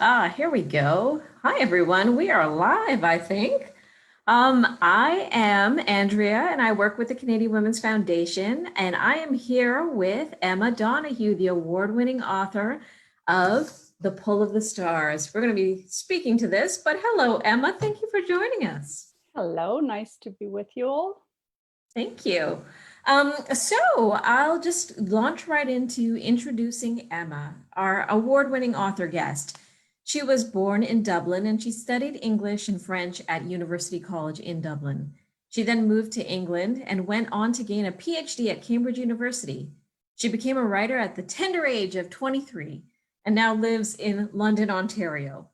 Here we go. Hi, everyone. We are live, I think. I am Andrea, and I work with the Canadian Women's Foundation, and I am here with Emma Donoghue, the award-winning author of The Pull of the Stars. We're going to be speaking to this, but hello, Emma. Thank you for joining us. Hello, nice to be with you all. Thank you. So I'll just launch right into introducing Emma, our award-winning author guest. She was born in Dublin and she studied English and French at University College in Dublin. She then moved to England and went on to gain a PhD at Cambridge University. She became a writer at the tender age of 23 and now lives in London, Ontario.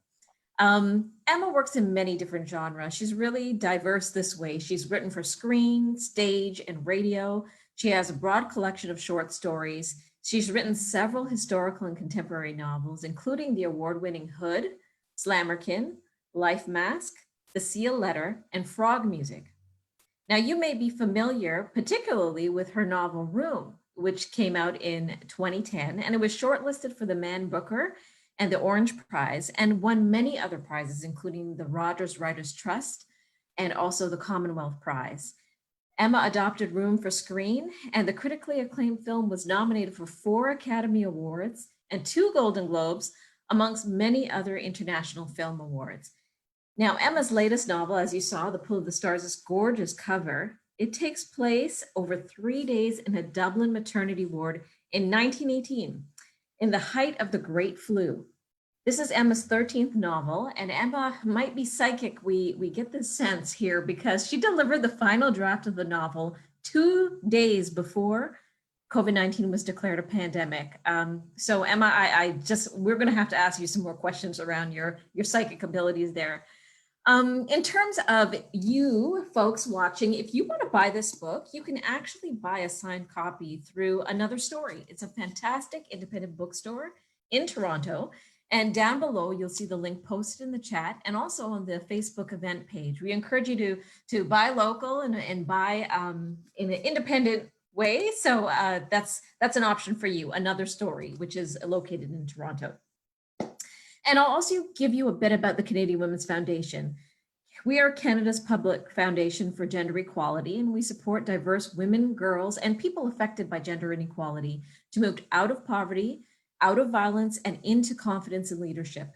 Emma works in many different genres. She's really diverse this way. She's written for screen, stage, and radio. She has a broad collection of short stories. She's written several historical and contemporary novels, including the award-winning Hood, Slammerkin, Life Mask, The Seal Letter, and Frog Music. Now, you may be familiar particularly with her novel Room, which came out in 2010, and it was shortlisted for the Man Booker and the Orange Prize, and won many other prizes, including the Rogers Writers Trust and also the Commonwealth Prize. Emma adopted Room for screen, and the critically acclaimed film was nominated for 4 Academy Awards and 2 Golden Globes, amongst many other international film awards. Now, Emma's latest novel, as you saw, The Pull of the Stars, this gorgeous cover. It takes place over 3 days in a Dublin maternity ward in 1918. In the height of the Great Flu. This is Emma's 13th novel, and Emma might be psychic. We get this sense here because she delivered the final draft of the novel 2 days before COVID-19 was declared a pandemic. So Emma, we're going to have to ask you some more questions around your psychic abilities there. In terms of you folks watching, if you want to buy this book, you can actually buy a signed copy through Another Story. It's a fantastic independent bookstore in Toronto. And down below, you'll see the link posted in the chat and also on the Facebook event page. We encourage you to buy local and buy in an independent way. So that's an option for you, Another Story, which is located in Toronto. And I'll also give you a bit about the Canadian Women's Foundation. We are Canada's public foundation for gender equality, and we support diverse women, girls, and people affected by gender inequality to move out of poverty, out of violence, and into confidence and leadership.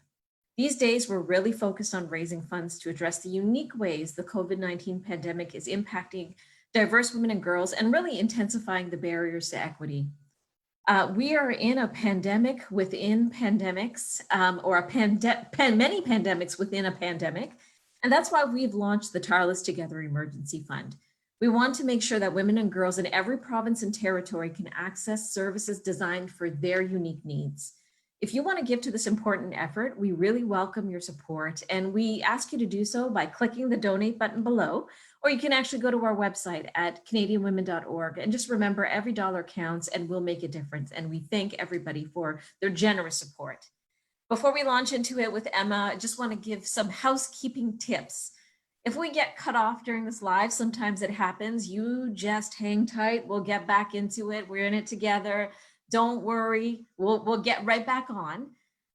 These days, we're really focused on raising funds to address the unique ways the COVID-19 pandemic is impacting diverse women and girls and really intensifying the barriers to equity. We are in a pandemic within pandemics, or many pandemics within a pandemic. And that's why we've launched the Tireless Together Emergency Fund. We want to make sure that women and girls in every province and territory can access services designed for their unique needs. If you want to give to this important effort, we really welcome your support, and we ask you to do so by clicking the donate button below, or you can actually go to our website at canadianwomen.org. And just remember, every dollar counts and will make a difference. And we thank everybody for their generous support. Before we launch into it with Emma, I just want to give some housekeeping tips. If we get cut off during this live, sometimes it happens. You just hang tight. We'll get back into it. We're in it together. Don't worry. We'll get right back on.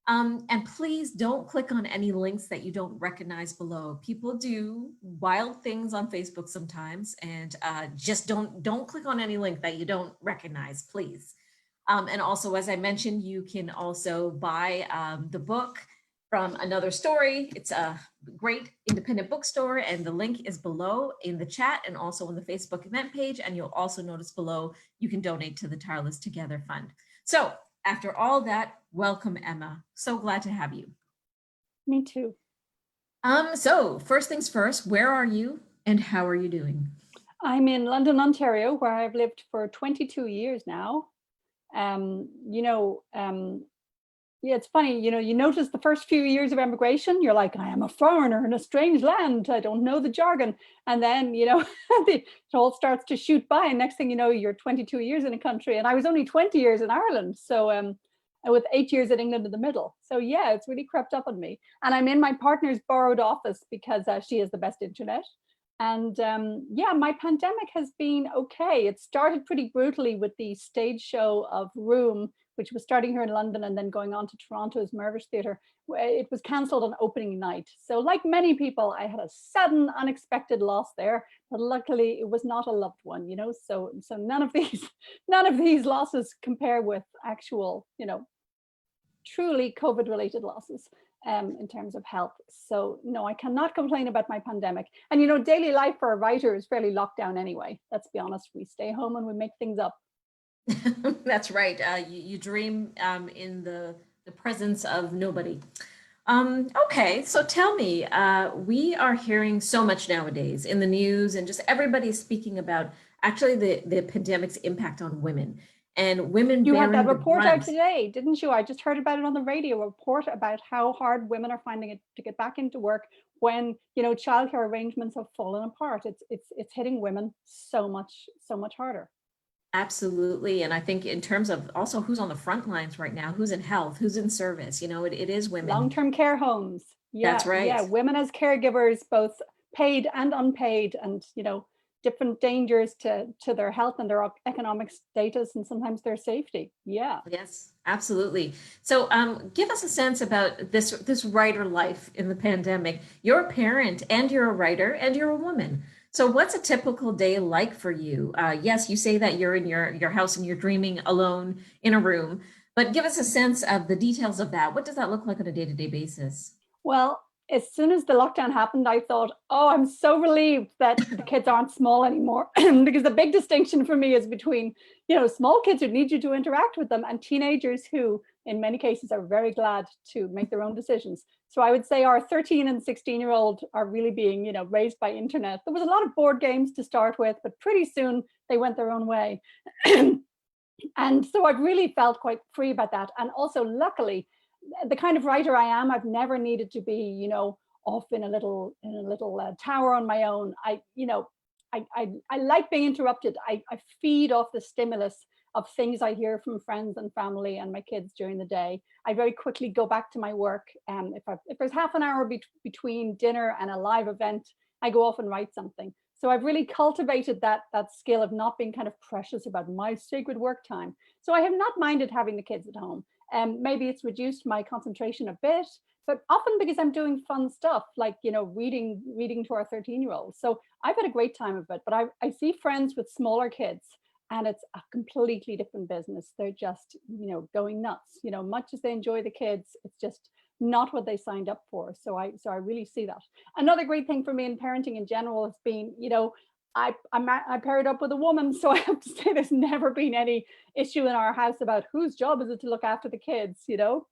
And please don't click on any links that you don't recognize below. People do wild things on Facebook sometimes, and just don't click on any link that you don't recognize, please. And also, as I mentioned, you can also buy the book from Another Story. It's a great independent bookstore, and the link is below in the chat and also on the Facebook event page. And you'll also notice below you can donate to the Tireless Together Fund. So after all that, welcome, Emma. So glad to have you. Me too. So first things first, where are you and how are you doing? I'm in London, Ontario, where I've lived for 22 years now. Yeah, it's funny, you notice the first few years of emigration, you're like, I am a foreigner in a strange land. I don't know the jargon. And then, it all starts to shoot by. And next thing you know, you're 22 years in a country. And I was only 20 years in Ireland. So with 8 years in England in the middle. So yeah, it's really crept up on me. And I'm in my partner's borrowed office because she has the best internet. And yeah, my pandemic has been okay. It started pretty brutally with the stage show of Room, which was starting here in London and then going on to Toronto's Mirvish Theatre. It was cancelled on opening night. So like many people, I had a sudden unexpected loss there, but luckily it was not a loved one, you know, so none of these losses compare with actual, you know, truly COVID related losses in terms of health. So no, I cannot complain about my pandemic. And you know, daily life for a writer is fairly locked down anyway. Let's be honest, we stay home and we make things up. That's right. You dream in the presence of nobody. Okay, so tell me, we are hearing so much nowadays in the news and just everybody's speaking about actually the pandemic's impact on women and women You had bearing that the report out brunt. today, didn't you? I just heard about it on the radio, a report about how hard women are finding it to get back into work when, you know, childcare arrangements have fallen apart. It's hitting women so much harder. Absolutely. And I think in terms of also who's on the front lines right now, who's in health, who's in service, you know, it is women. Long-term care homes. That's Yeah, right. women as caregivers, both paid and unpaid, and you know, different dangers to their health and their economic status and sometimes their safety. Yeah. Yes, absolutely. So give us a sense about this writer life in the pandemic. You're a parent and you're a writer and you're a woman. So what's a typical day like for you? Yes, you say that you're in your house and you're dreaming alone in a room, but give us a sense of the details of that. What does that look like on a day-to-day basis? Well, as soon as the lockdown happened, I thought, oh, I'm so relieved that the kids aren't small anymore. Because the big distinction for me is between, you know, small kids who need you to interact with them and teenagers who, in many cases, are very glad to make their own decisions. So I would say our 13 and 16-year-old are really being, you know, raised by internet. There was a lot of board games to start with, but pretty soon they went their own way. And so I've really felt quite free about that. And also, luckily, the kind of writer I am, I've never needed to be, you know, off in a little tower on my own. You know, I like being interrupted. I feed off the stimulus of things I hear from friends and family and my kids during the day. I very quickly go back to my work. If there's half an hour between dinner and a live event, I go off and write something. So I've really cultivated that skill of not being kind of precious about my sacred work time. So I have not minded having the kids at home. Maybe it's reduced my concentration a bit, but often because I'm doing fun stuff like, you know, reading to our 13-year-old. So I've had a great time of it, but I see friends with smaller kids and it's a completely different business. They're just, you know, going nuts, you know, much as they enjoy the kids, it's just not what they signed up for. So I really see that. Another great thing for me in parenting in general has been, you know, I paired up with a woman, so I have to say there's never been any issue in our house about whose job is it to look after the kids, you know.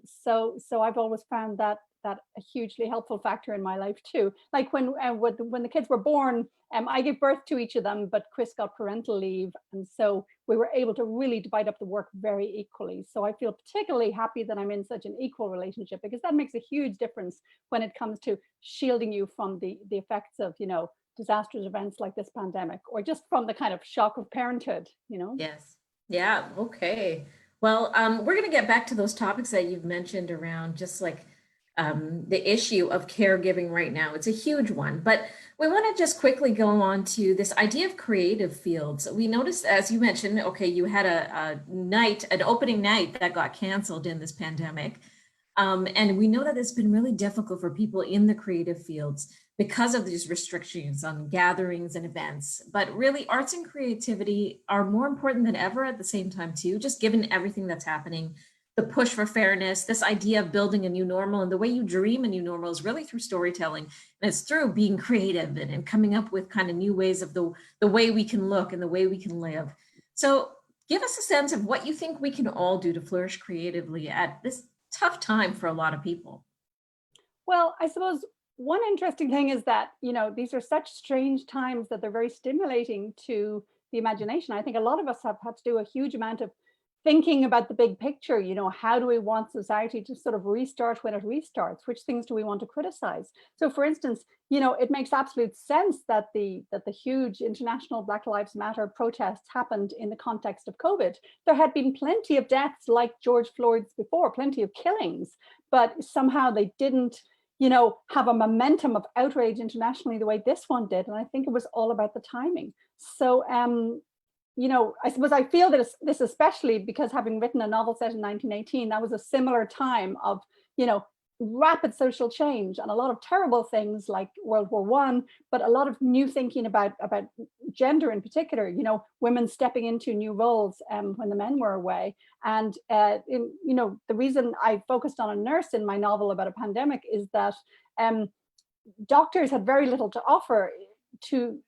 So I've always found that a hugely helpful factor in my life too. Like when the kids were born, I gave birth to each of them, but Chris got parental leave, and so we were able to really divide up the work very equally. So I feel particularly happy that I'm in such an equal relationship, because that makes a huge difference when it comes to shielding you from the effects of, you know, disastrous events like this pandemic, or just from the kind of shock of parenthood, you know? Yes. Yeah. Okay. Well, we're going to get back to those topics that you've mentioned around just like the issue of caregiving right now. It's a huge one, but we want to just quickly go on to this idea of creative fields. We noticed, as you mentioned, okay, you had an opening night that got canceled in this pandemic. And we know that it's been really difficult for people in the creative fields because of these restrictions on gatherings and events. But really, arts and creativity are more important than ever at the same time, too, just given everything that's happening, the push for fairness, this idea of building a new normal. And the way you dream a new normal is really through storytelling. And it's through being creative and coming up with kind of new ways of the way we can look and the way we can live. So give us a sense of what you think we can all do to flourish creatively at this tough time for a lot of people. Well, I suppose one interesting thing is that, you know, these are such strange times that they're very stimulating to the imagination. I think a lot of us have had to do a huge amount of thinking about the big picture. You know, how do we want society to sort of restart when it restarts? Which things do we want to criticize? So for instance, you know, it makes absolute sense that the huge international Black Lives Matter protests happened in the context of COVID. There had been plenty of deaths like George Floyd's before, plenty of killings, but somehow they didn't have a momentum of outrage internationally the way this one did. And I think it was all about the timing. So, I suppose I feel that this especially because having written a novel set in 1918, that was a similar time of, rapid social change and a lot of terrible things like World War I, but a lot of new thinking about gender in particular, women stepping into new roles when the men were away. And, the reason I focused on a nurse in my novel about a pandemic is that doctors had very little to offer to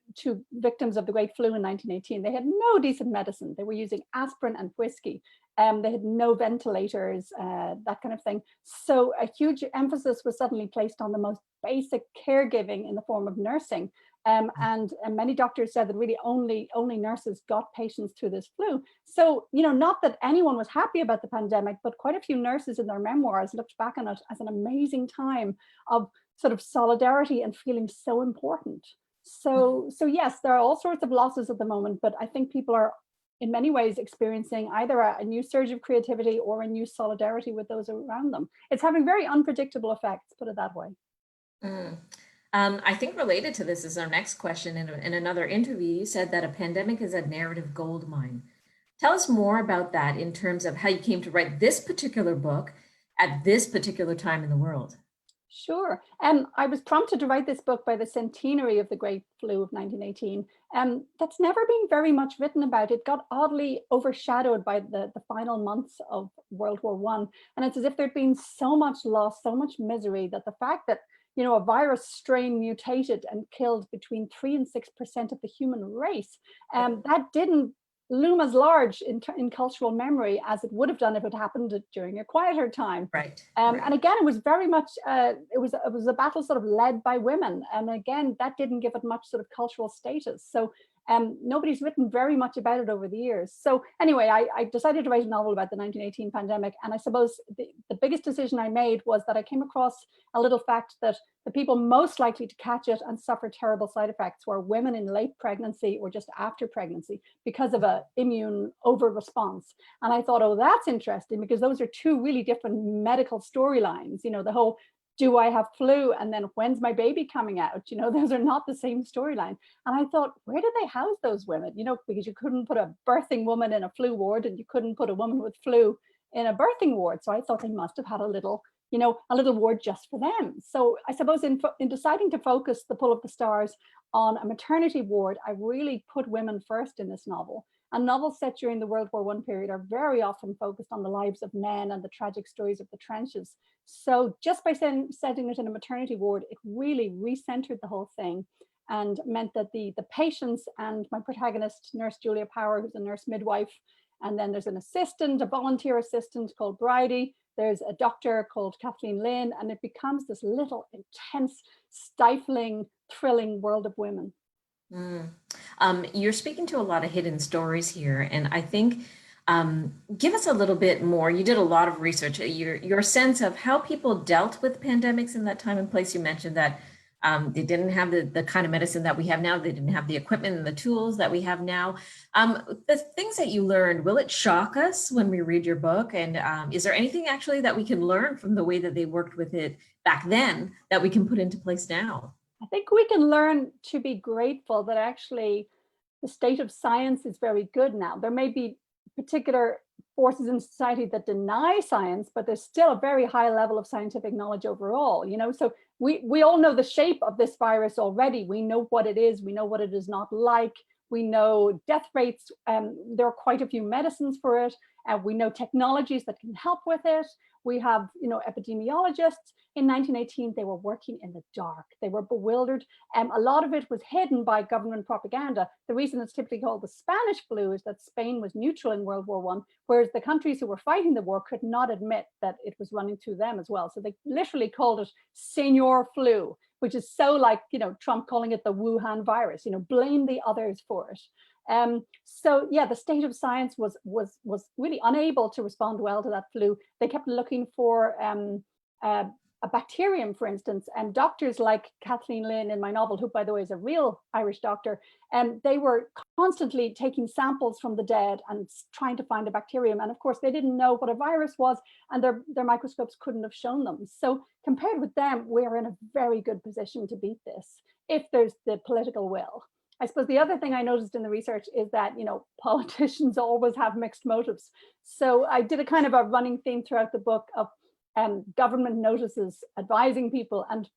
victims of the Great Flu in 1918. They had no decent medicine. They were using aspirin and whiskey. They had no ventilators, that kind of thing. So a huge emphasis was suddenly placed on the most basic caregiving in the form of nursing. And many doctors said that really only nurses got patients through this flu. So, not that anyone was happy about the pandemic, but quite a few nurses in their memoirs looked back on it as an amazing time of sort of solidarity and feeling so important. So yes, there are all sorts of losses at the moment, but I think people are in many ways experiencing either a new surge of creativity or a new solidarity with those around them. It's having very unpredictable effects, put it that way. I think related to this is our next question. In another interview, you said that a pandemic is a narrative goldmine. Tell us more about that in terms of how you came to write this particular book at this particular time in the world. Sure. I was prompted to write this book by the centenary of the Great Flu of 1918. That's never been very much written about. It got oddly overshadowed by the final months of World War I. And it's as if there'd been so much loss, so much misery, that the fact that a virus strain mutated and killed between 3 and 6% of the human race, that didn't loom as large in cultural memory as it would have done if it happened during a quieter time. Right. And again, it was very much it was a battle sort of led by women, and again that didn't give it much sort of cultural status. So nobody's written very much about it over the years. So anyway, I decided to write a novel about the 1918 pandemic, and I suppose the biggest decision I made was that I came across a little fact that the people most likely to catch it and suffer terrible side effects were women in late pregnancy or just after pregnancy because of an immune over response. And I thought, oh, that's interesting, because those are two really different medical storylines. The whole, do I have flu? And then when's my baby coming out? Those are not the same storyline. And I thought, where did they house those women? Because you couldn't put a birthing woman in a flu ward and you couldn't put a woman with flu in a birthing ward. So I thought they must have had a little ward just for them. So I suppose in deciding to focus The Pull of the Stars on a maternity ward, I really put women first in this novel. And novels set during the World War I period are very often focused on the lives of men and the tragic stories of the trenches. So just by setting it in a maternity ward, it really recentered the whole thing and meant that the patients and my protagonist, Nurse Julia Power, who's a nurse midwife, and then there's an assistant, a volunteer assistant called Bridie. There's a doctor called Kathleen Lynn, and it becomes this little intense, stifling, thrilling world of women. You're speaking to a lot of hidden stories here, and I think give us a little bit more. You did a lot of research. Your sense of how people dealt with pandemics in that time and place. You mentioned that they didn't have the kind of medicine that we have now. They didn't have the equipment and the tools that we have now. The things that you learned, will it shock us when we read your book? And is there anything actually that we can learn from the way that they worked with it back then that we can put into place now? I think we can learn to be grateful that actually the state of science is very good now. There may be particular forces in society that deny science, but there's still a very high level of scientific knowledge overall. So we all know the shape of this virus already. We know what it is. We know what it is not like. We know death rates. There are quite a few medicines for it. We know technologies that can help with it. We have, epidemiologists. In 1918, they were working in the dark. They were bewildered. A lot of it was hidden by government propaganda. The reason it's typically called the Spanish flu is that Spain was neutral in World War I, whereas the countries who were fighting the war could not admit that it was running through them as well. So they literally called it Senor Flu, which is so like, Trump calling it the Wuhan virus, blame the others for it. So yeah, the state of science was really unable to respond well to that flu. They kept looking for a bacterium, for instance, and doctors like Kathleen Lynn in my novel, who by the way is a real Irish doctor, and they were constantly taking samples from the dead and trying to find a bacterium. And of course, they didn't know what a virus was, and their microscopes couldn't have shown them. So compared with them, we're in a very good position to beat this if there's the political will. I suppose the other thing I noticed in the research is that, you know, politicians always have mixed motives. So I did a kind of a running theme throughout the book of government notices advising people. And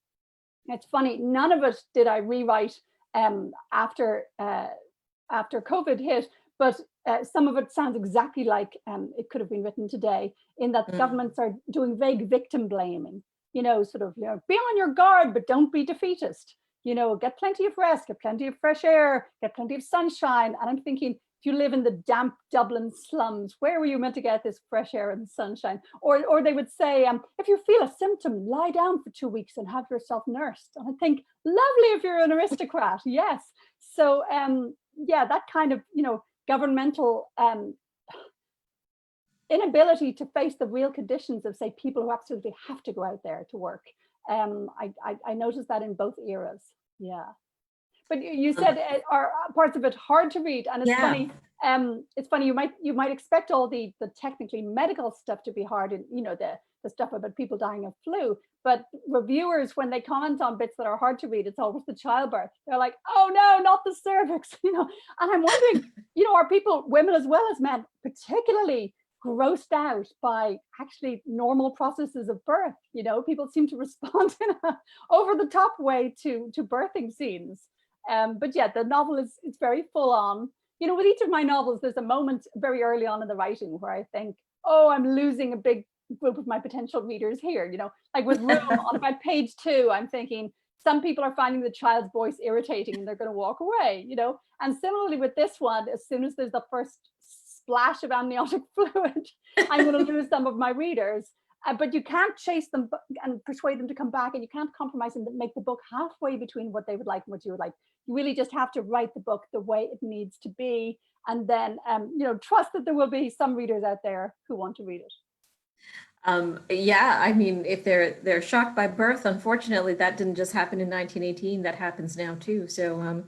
it's funny, none of it did I rewrite after COVID hit, but some of it sounds exactly like it could have been written today, in that governments are doing vague victim blaming, you know, sort of, you know, be on your guard, but don't be defeatist. You know, get plenty of rest, get plenty of fresh air, get plenty of sunshine. And I'm thinking, if you live in the damp Dublin slums, where were you meant to get this fresh air and sunshine? Or they would say, if you feel a symptom, lie down for 2 weeks and have yourself nursed. And I think, lovely if you're an aristocrat, yes. So yeah, that kind of, you know, governmental inability to face the real conditions of, say, people who absolutely have to go out there to work. I noticed that in both eras. Yeah, but you said are parts of it hard to read, and it's funny. It's funny, you might expect all the technically medical stuff to be hard, and you know, the stuff about people dying of flu. But reviewers, when they comment on bits that are hard to read, it's always the childbirth. They're like, oh no, not the cervix, you know. And I'm wondering, you know, are people, women as well as men, particularly grossed out by actually normal processes of birth? You know, people seem to respond in a over the top way to birthing scenes. But yeah, the novel is very full on. You know, with each of my novels, there's a moment very early on in the writing where I think, oh, I'm losing a big group of my potential readers here. You know, like with Room on about page 2, I'm thinking some people are finding the child's voice irritating and they're going to walk away, you know. And similarly with this one, as soon as there's the first splash of amniotic fluid, I'm going to lose some of my readers. But you can't chase them and persuade them to come back, and you can't compromise and make the book halfway between what they would like and what you would like. You really just have to write the book the way it needs to be, and then you know, trust that there will be some readers out there who want to read it. Yeah, I mean, if they're shocked by birth, unfortunately, that didn't just happen in 1918. That happens now too. So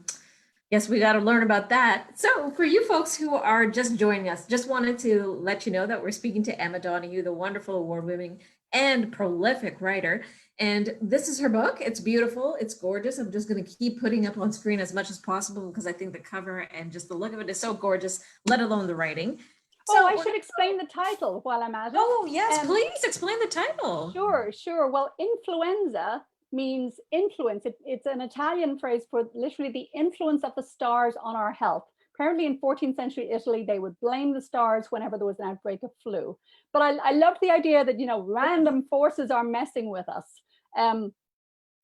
yes, we got to learn about that. So for you folks who are just joining us, just wanted to let you know that we're speaking to Emma Donoghue, the wonderful award-winning and prolific writer. And this is her book. It's beautiful. It's gorgeous. I'm just going to keep putting up on screen as much as possible because I think the cover and just the look of it is so gorgeous, let alone the writing. So I should explain the title while I'm at it. Oh, yes, please explain the title. Sure. Well, influenza means influence. It's an Italian phrase for literally the influence of the stars on our health. Apparently in 14th century Italy, they would blame the stars whenever there was an outbreak of flu. But I love the idea that, you know, random forces are messing with us.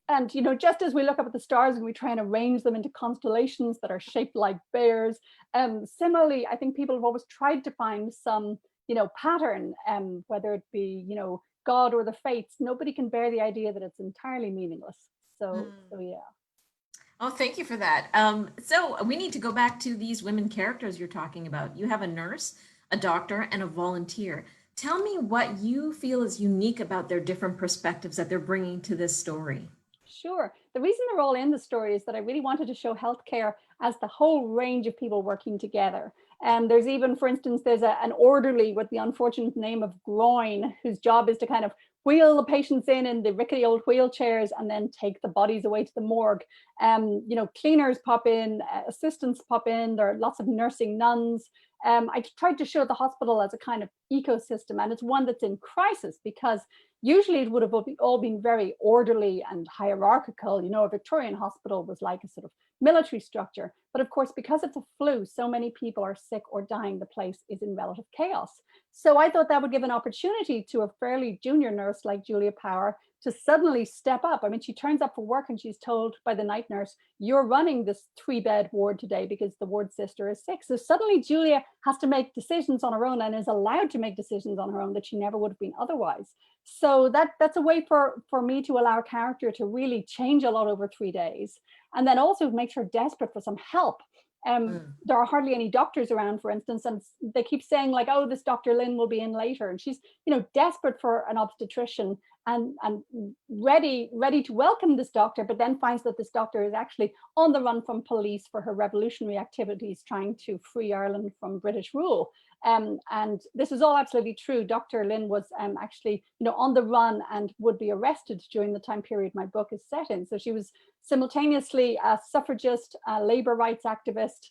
And, you know, just as we look up at the stars and we try and arrange them into constellations that are shaped like bears, similarly, I think people have always tried to find some, you know, pattern, whether it be, you know, God or the fates. Nobody can bear the idea that it's entirely meaningless. So yeah. Oh, thank you for that. So we need to go back to these women characters you're talking about. You have a nurse, a doctor, and a volunteer. Tell me what you feel is unique about their different perspectives that they're bringing to this story. Sure. The reason they're all in the story is that I really wanted to show healthcare as the whole range of people working together. And there's even, for instance, there's an orderly with the unfortunate name of Groin, whose job is to kind of wheel the patients in the rickety old wheelchairs and then take the bodies away to the morgue. You know, cleaners pop in, assistants pop in, there are lots of nursing nuns. I tried to show the hospital as a kind of ecosystem, and it's one that's in crisis because usually it would have all been very orderly and hierarchical. You know, a Victorian hospital was like a sort of military structure. But of course, because of the flu, so many people are sick or dying, the place is in relative chaos. So I thought that would give an opportunity to a fairly junior nurse like Julia Power to suddenly step up. I mean, she turns up for work and she's told by the night nurse, you're running this 3-bed ward today because the ward sister is sick. So suddenly Julia has to make decisions on her own and is allowed to make decisions on her own that she never would have been otherwise. So that's a way for me to allow a character to really change a lot over 3 days. And then also makes her desperate for some help. There are hardly any doctors around, for instance, and they keep saying like, oh, this Dr. Lynn will be in later. And she's, desperate for an obstetrician and ready to welcome this doctor, but then finds that this doctor is actually on the run from police for her revolutionary activities trying to free Ireland from British rule. And this is all absolutely true. Dr. Lynn was actually, on the run and would be arrested during the time period my book is set in. So she was simultaneously a suffragist, a labor rights activist.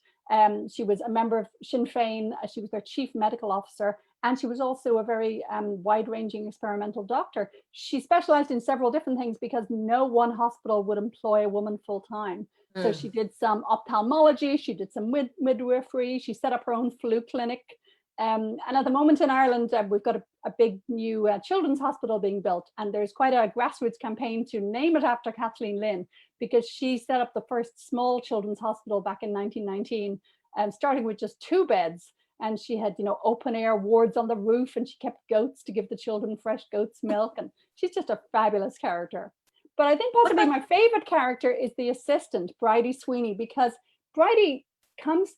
She was a member of Sinn Féin. She was their chief medical officer. And she was also a very wide-ranging experimental doctor. She specialized in several different things because no one hospital would employ a woman full-time. So she did some ophthalmology, she did some midwifery, she set up her own flu clinic. And at the moment in Ireland, we've got a big new children's hospital being built, and there's quite a grassroots campaign to name it after Kathleen Lynn, because she set up the first small children's hospital back in 1919, starting with just 2 beds. And she had, open air wards on the roof, and she kept goats to give the children fresh goat's milk. And she's just a fabulous character. But I think possibly my favorite character is the assistant, Bridie Sweeney, because Bridie comes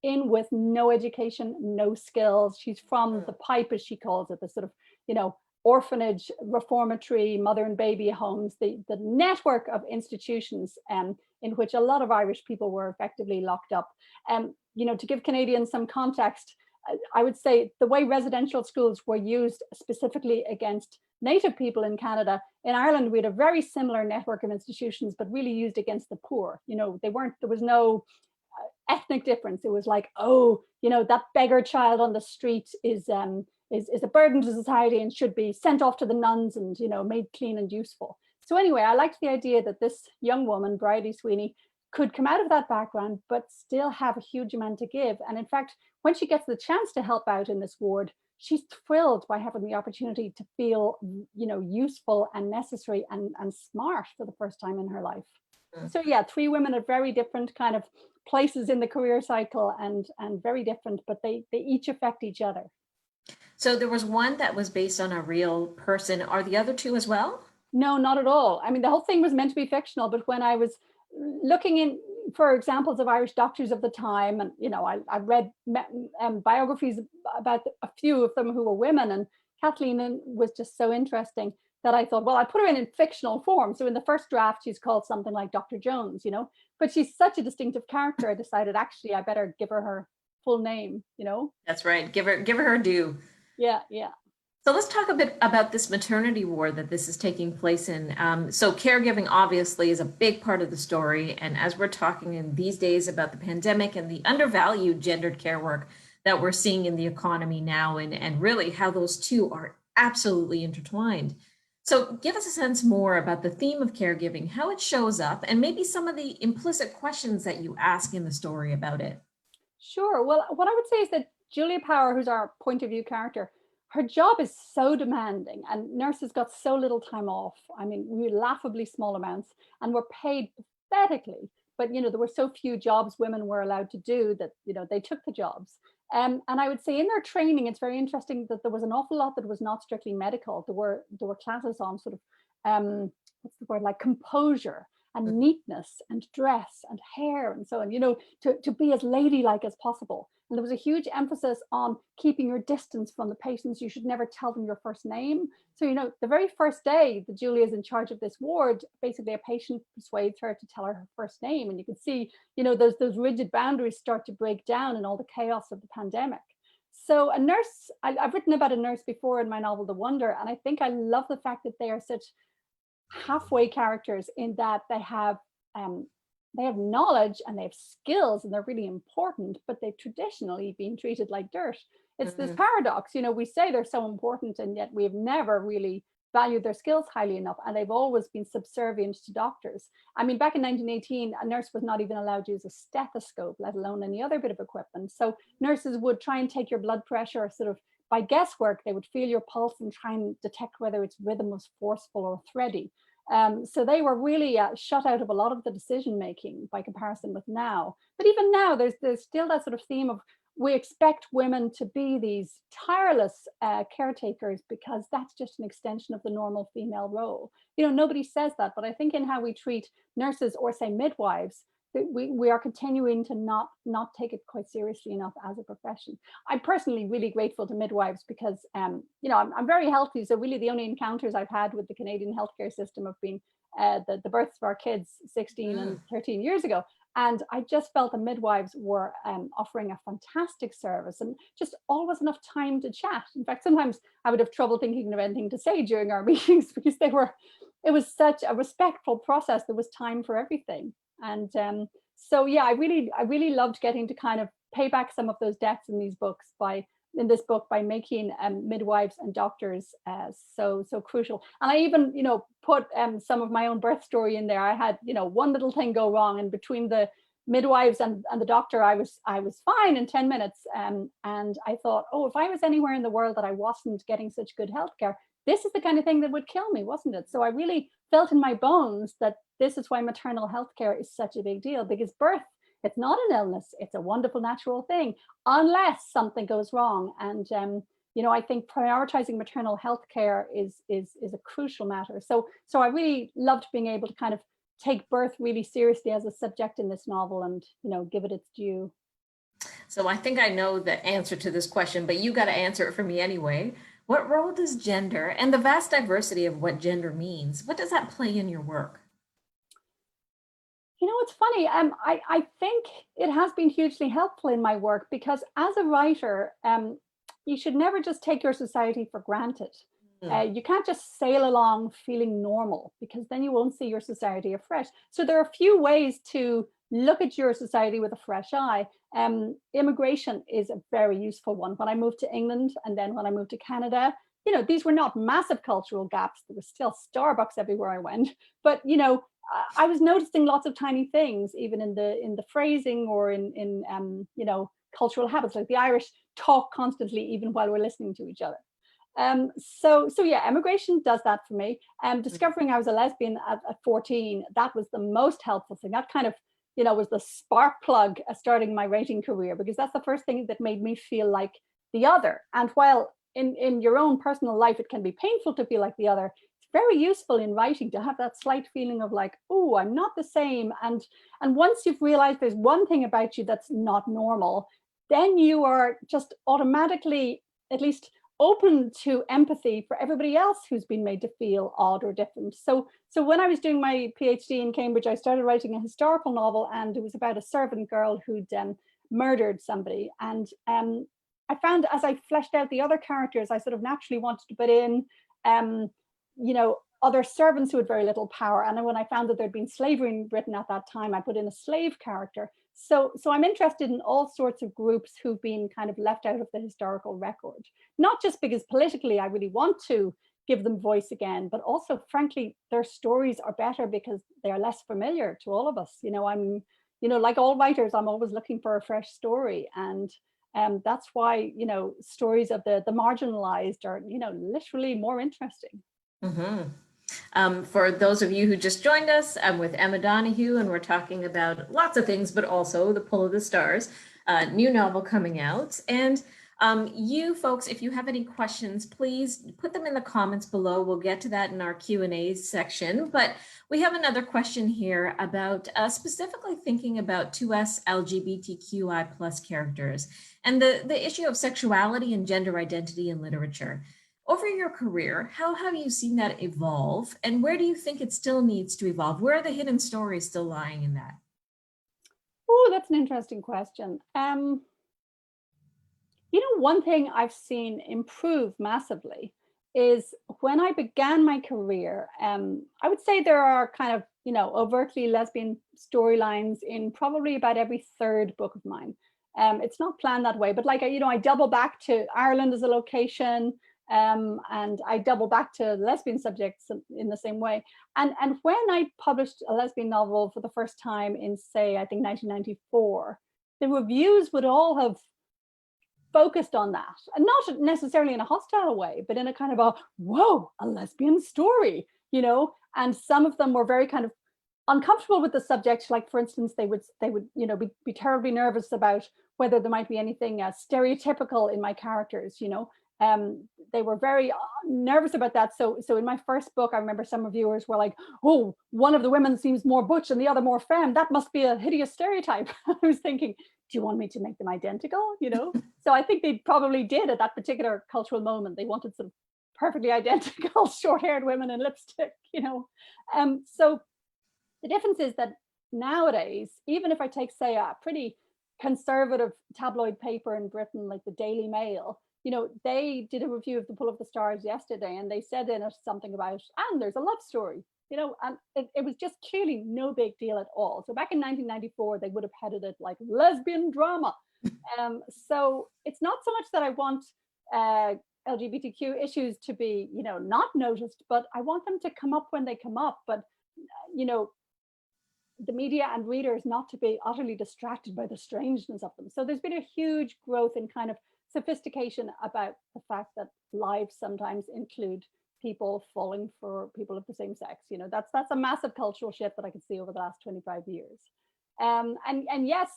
in with no education, no skills. She's from the pipe, as she calls it, the sort of, orphanage, reformatory, mother and baby homes, the network of institutions in which a lot of Irish people were effectively locked up. To give Canadians some context, I would say the way residential schools were used specifically against Native people in Canada, in Ireland, we had a very similar network of institutions, but really used against the poor. There was no ethnic difference. It was like, oh, that beggar child on the street is a burden to society and should be sent off to the nuns and, made clean and useful. So anyway, I liked the idea that this young woman, Bridie Sweeney, could come out of that background, but still have a huge amount to give. And in fact, when she gets the chance to help out in this ward, she's thrilled by having the opportunity to feel, useful and necessary and smart for the first time in her life. So yeah, 3 women at very different kind of places in the career cycle and very different, but they each affect each other. So there was one that was based on a real person. Are the other 2 as well? No, not at all. I mean, the whole thing was meant to be fictional, but when I was looking in for examples of Irish doctors of the time, and I read biographies about a few of them who were women, and Kathleen was just so interesting that I thought, well, I put her in fictional form. So in the first draft, she's called something like Dr. Jones, but she's such a distinctive character. I decided actually I better give her full name, That's right. Give her her due. Yeah. So let's talk a bit about this maternity ward that this is taking place in. So caregiving obviously is a big part of the story. And as we're talking in these days about the pandemic and the undervalued gendered care work that we're seeing in the economy now, and really how those 2 are absolutely intertwined. So give us a sense more about the theme of caregiving, how it shows up, and maybe some of the implicit questions that you ask in the story about it. Sure. Well, what I would say is that Julia Power, who's our point of view character, her job is so demanding, and nurses got so little time off. I mean, laughably small amounts, and were paid pathetically. But there were so few jobs women were allowed to do that they took the jobs. And I would say in their training, it's very interesting that there was an awful lot that was not strictly medical. There were classes on sort of what's the word, like composure and neatness and dress and hair and so on, to be as ladylike as possible. And there was a huge emphasis on keeping your distance from the patients. You should never tell them your first name. So, the very first day that Julia is in charge of this ward, basically a patient persuades her to tell her first name. And you can see, those rigid boundaries start to break down in all the chaos of the pandemic. So a nurse, I've written about a nurse before in my novel, The Wonder, and I think I love the fact that they are such halfway characters in that they have knowledge and they have skills and they're really important, but they've traditionally been treated like dirt. It's this paradox, we say they're so important and yet we've never really valued their skills highly enough, and they've always been subservient to doctors. I mean, back in 1918, a nurse was not even allowed to use a stethoscope, let alone any other bit of equipment. So nurses would try and take your blood pressure sort of by guesswork. They would feel your pulse and try and detect whether its rhythm was forceful or thready. So they were really shut out of a lot of the decision making by comparison with now. But even now, there's still that sort of theme of we expect women to be these tireless caretakers because that's just an extension of the normal female role. Nobody says that, but I think in how we treat nurses or say midwives, we are continuing to not take it quite seriously enough as a profession. I'm personally really grateful to midwives because you know, I'm very healthy, so really the only encounters I've had with the Canadian healthcare system have been the births of our kids 16 and 13 years ago. And I just felt the midwives were offering a fantastic service and just always enough time to chat. In fact, sometimes I would have trouble thinking of anything to say during our meetings because it was such a respectful process. There was time for everything. And so, yeah, I really loved getting to kind of pay back some of those debts in this book by making midwives and doctors so crucial. And I even, you know, put some of my own birth story in there. I had, you know, one little thing go wrong, and between the midwives and the doctor, I was fine in 10 minutes. And I thought, oh, if I was anywhere in the world that I wasn't getting such good healthcare, this is the kind of thing that would kill me, wasn't it? So I really felt in my bones that this is why maternal health care is such a big deal, because birth, it's not an illness, it's a wonderful natural thing, unless something goes wrong. And you know, I think prioritizing maternal health care is a crucial matter. So I really loved being able to kind of take birth really seriously as a subject in this novel and, you know, give it its due. So I think I know the answer to this question, but you got to answer it for me anyway. What role does gender and the vast diversity of what gender means, what does that play in your work? You know, it's funny. I think it has been hugely helpful in my work because as a writer, you should never just take your society for granted. You can't just sail along feeling normal because then you won't see your society afresh. So there are a few ways to look at your society with a fresh eye. Immigration is a very useful one. When I moved to England and then when I moved to Canada, you know, these were not massive cultural gaps. There was still Starbucks everywhere I went, but you know, I was noticing lots of tiny things, even in the phrasing or in you know, cultural habits. Like the Irish talk constantly, even while we're listening to each other. So yeah, immigration does that for me. Discovering I was a lesbian at 14, that was the most helpful thing. That kind of, you know, was the spark plug starting my writing career, because that's the first thing that made me feel like the other. And while in your own personal life it can be painful to feel like the other, it's very useful in writing to have that slight feeling of like, oh, I'm not the same. And once you've realized there's one thing about you that's not normal, then you are just automatically at least open to empathy for everybody else who's been made to feel odd or different. So when I was doing my PhD in Cambridge, I started writing a historical novel, and it was about a servant girl who'd murdered somebody. And I found as I fleshed out the other characters, I sort of naturally wanted to put in, you know, other servants who had very little power. And then when I found that there'd been slavery in Britain at that time, I put in a slave character. So I'm interested in all sorts of groups who've been kind of left out of the historical record, not just because politically I really want to give them voice again, but also, frankly, their stories are better because they're less familiar to all of us. You know, you know, like all writers, I'm always looking for a fresh story. And that's why, you know, stories of the marginalized are, you know, literally more interesting. For those of you who just joined us, I'm with Emma Donoghue, and we're talking about lots of things, but also The Pull of the Stars, a new novel coming out. And you folks, if you have any questions, please put them in the comments below. We'll get to that in our Q&A section. But we have another question here about specifically thinking about 2S LGBTQI plus characters and the issue of sexuality and gender identity in literature. Over your career, how have you seen that evolve, and where do you think it still needs to evolve? Where are the hidden stories still lying in that? Oh, that's an interesting question. You know, one thing I've seen improve massively is when I began my career, I would say there are kind of, you know, overtly lesbian storylines in probably about every third book of mine. It's not planned that way, but like, you know, I double back to Ireland as a location. And I double back to lesbian subjects in the same way. And when I published a lesbian novel for the first time in, say, I think 1994, the reviews would all have focused on that, and not necessarily in a hostile way, but in a kind of a, whoa, a lesbian story, you know. And some of them were very kind of uncomfortable with the subject. Like, for instance, they would you know, be terribly nervous about whether there might be anything stereotypical in my characters, you know. They were very nervous about that. So in my first book, I remember some reviewers were like, oh, one of the women seems more butch and the other more femme. That must be a hideous stereotype. I was thinking, do you want me to make them identical? So I think they probably did at that particular cultural moment. They wanted some perfectly identical short-haired women in lipstick. So the difference is that nowadays, even if I take, say, a pretty conservative tabloid paper in Britain, like the Daily Mail, they did a review of The Pull of the Stars yesterday, and they said in it something about, and there's a love story, and it was just clearly no big deal at all. So back in 1994, they would have headed it like lesbian drama. So it's not so much that I want LGBTQ issues to be, not noticed, but I want them to come up when they come up. But, the media and readers not to be utterly distracted by the strangeness of them. So there's been a huge growth in kind of sophistication about the fact that lives sometimes include people falling for people of the same sex. That's a massive cultural shift that I could see over the last 25 years. And yes,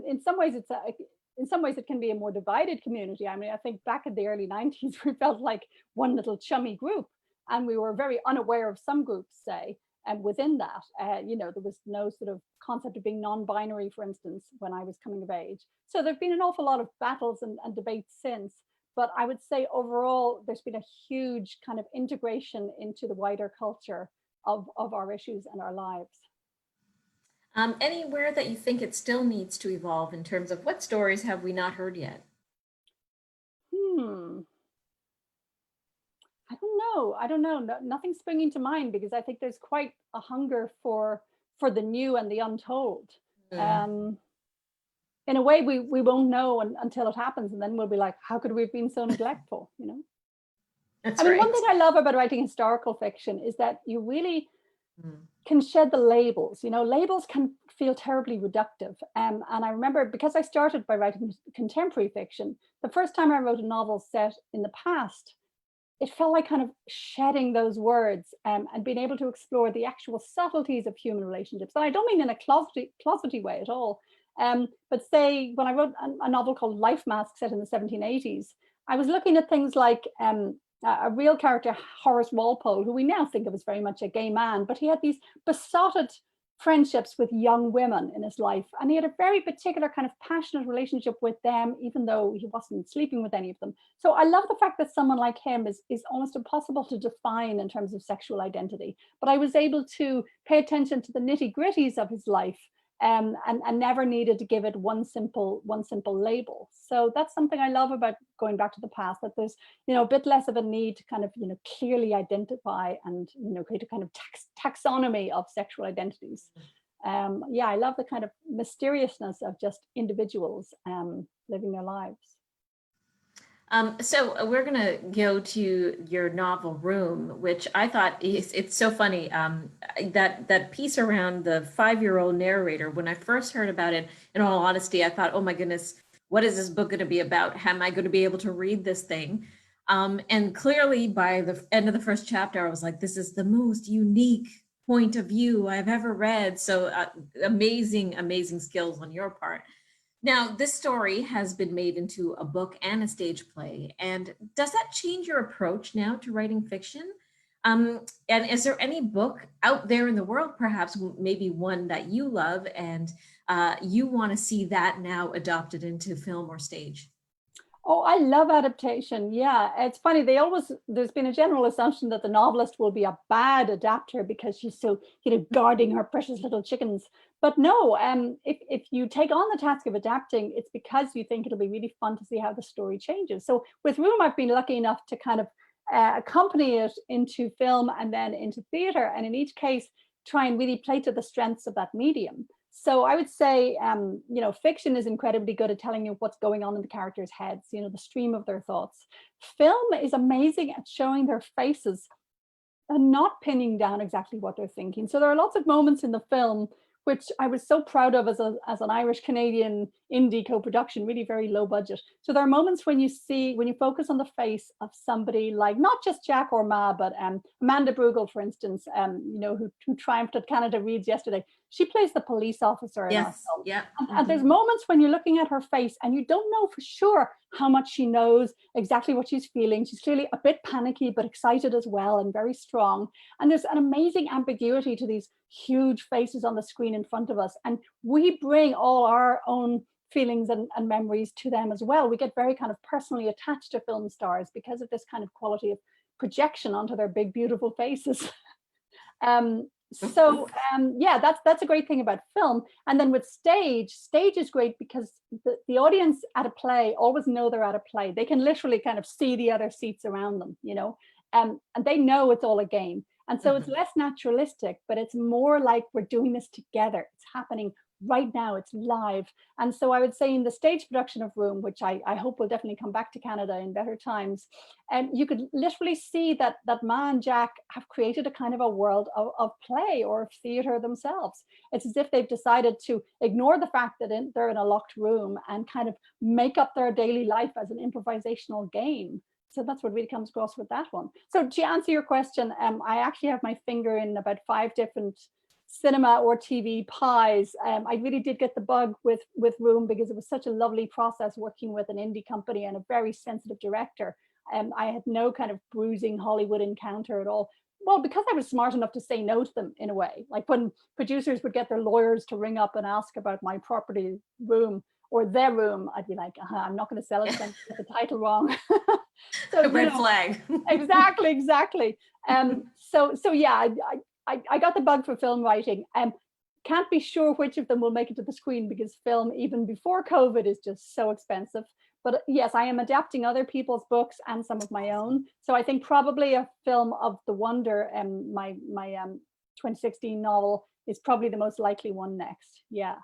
in some ways it can be a more divided community. I mean, I think back in the early 90s, we felt like one little chummy group, and we were very unaware of some groups, say. And within that, there was no sort of concept of being non-binary, for instance, when I was coming of age. So there've been an awful lot of battles and debates since. But I would say overall, there's been a huge kind of integration into the wider culture of our issues and our lives. Anywhere that you think it still needs to evolve in terms of what stories have we not heard yet? I don't know. No, nothing's springing to mind, because I think there's quite a hunger for the new and the untold. In a way, we won't know until it happens, and then we'll be like, how could we have been so neglectful? That's I mean, right. one thing I love about writing historical fiction is that you really can shed the labels. Labels can feel terribly reductive. And I remember, because I started by writing contemporary fiction, the first time I wrote a novel set in the past, it felt like kind of shedding those words and being able to explore the actual subtleties of human relationships. And I don't mean in a closety way at all. But say, when I wrote a novel called Life Mask set in the 1780s, I was looking at things like a real character, Horace Walpole, who we now think of as very much a gay man, but he had these besotted friendships with young women in his life. And he had a very particular kind of passionate relationship with them, even though he wasn't sleeping with any of them. So I love the fact that someone like him is almost impossible to define in terms of sexual identity. But I was able to pay attention to the nitty-gritties of his life, and never needed to give it one simple label. So that's something I love about going back to the past, that there's a bit less of a need to kind of clearly identify and create a kind of taxonomy of sexual identities. I love the kind of mysteriousness of just individuals living their lives. So we're going to go to your novel Room, which I thought it's so funny. That piece around the 5-year-old narrator, when I first heard about it, in all honesty, I thought, oh my goodness, what is this book going to be about? How am I going to be able to read this thing? And clearly by the end of the first chapter, I was like, this is the most unique point of view I've ever read. So amazing skills on your part. Now, this story has been made into a book and a stage play. And does that change your approach now to writing fiction? And is there any book out there in the world, perhaps maybe one that you love and you want to see that now adopted into film or stage? Oh, I love adaptation. Yeah, it's funny. There's been a general assumption that the novelist will be a bad adapter because she's so, guarding her precious little chickens. But no, if you take on the task of adapting, it's because you think it'll be really fun to see how the story changes. So with Room, I've been lucky enough to kind of accompany it into film and then into theater. And in each case, try and really play to the strengths of that medium. So I would say, fiction is incredibly good at telling you what's going on in the characters' heads, the stream of their thoughts. Film is amazing at showing their faces and not pinning down exactly what they're thinking. So there are lots of moments in the film which I was so proud of as an Irish Canadian indie co-production, really very low budget. So there are moments when you focus on the face of somebody like not just Jack or Ma, but Amanda Brugel, for instance, who triumphed at Canada Reads yesterday. She plays the police officer in our Yes. film. Yeah. And there's moments when you're looking at her face and you don't know for sure how much she knows, exactly what she's feeling. She's clearly a bit panicky, but excited as well and very strong. And there's an amazing ambiguity to these huge faces on the screen in front of us. And we bring all our own feelings and memories to them as well. We get very kind of personally attached to film stars because of this kind of quality of projection onto their big, beautiful faces. Yeah, that's a great thing about film. And then with stage is great because the audience at a play always know they're at a play. They can literally kind of see the other seats around them, and they know it's all a game. And so it's less naturalistic, but it's more like we're doing this together. It's happening right now, it's live. And so I would say in the stage production of Room, which I hope will definitely come back to Canada in better times, you could literally see that Ma and Jack have created a kind of a world of play or of theater themselves. It's as if they've decided to ignore the fact that they're in a locked room and kind of make up their daily life as an improvisational game. So that's what really comes across with that one. So to answer your question, I actually have my finger in about 5 different cinema or TV pies. I really did get the bug with Room because it was such a lovely process working with an indie company and a very sensitive director. I had no kind of bruising Hollywood encounter at all. Well, because I was smart enough to say no to them in a way. Like when producers would get their lawyers to ring up and ask about my property Room or their room, I'd be like, I'm not going to sell it because I get the title wrong. So, red flag. Exactly. So yeah, I got the bug for film writing. Can't be sure which of them will make it to the screen because film, even before COVID, is just so expensive. But yes, I am adapting other people's books and some of my own. So I think probably a film of The Wonder, my 2016 novel, is probably the most likely one next. Yeah.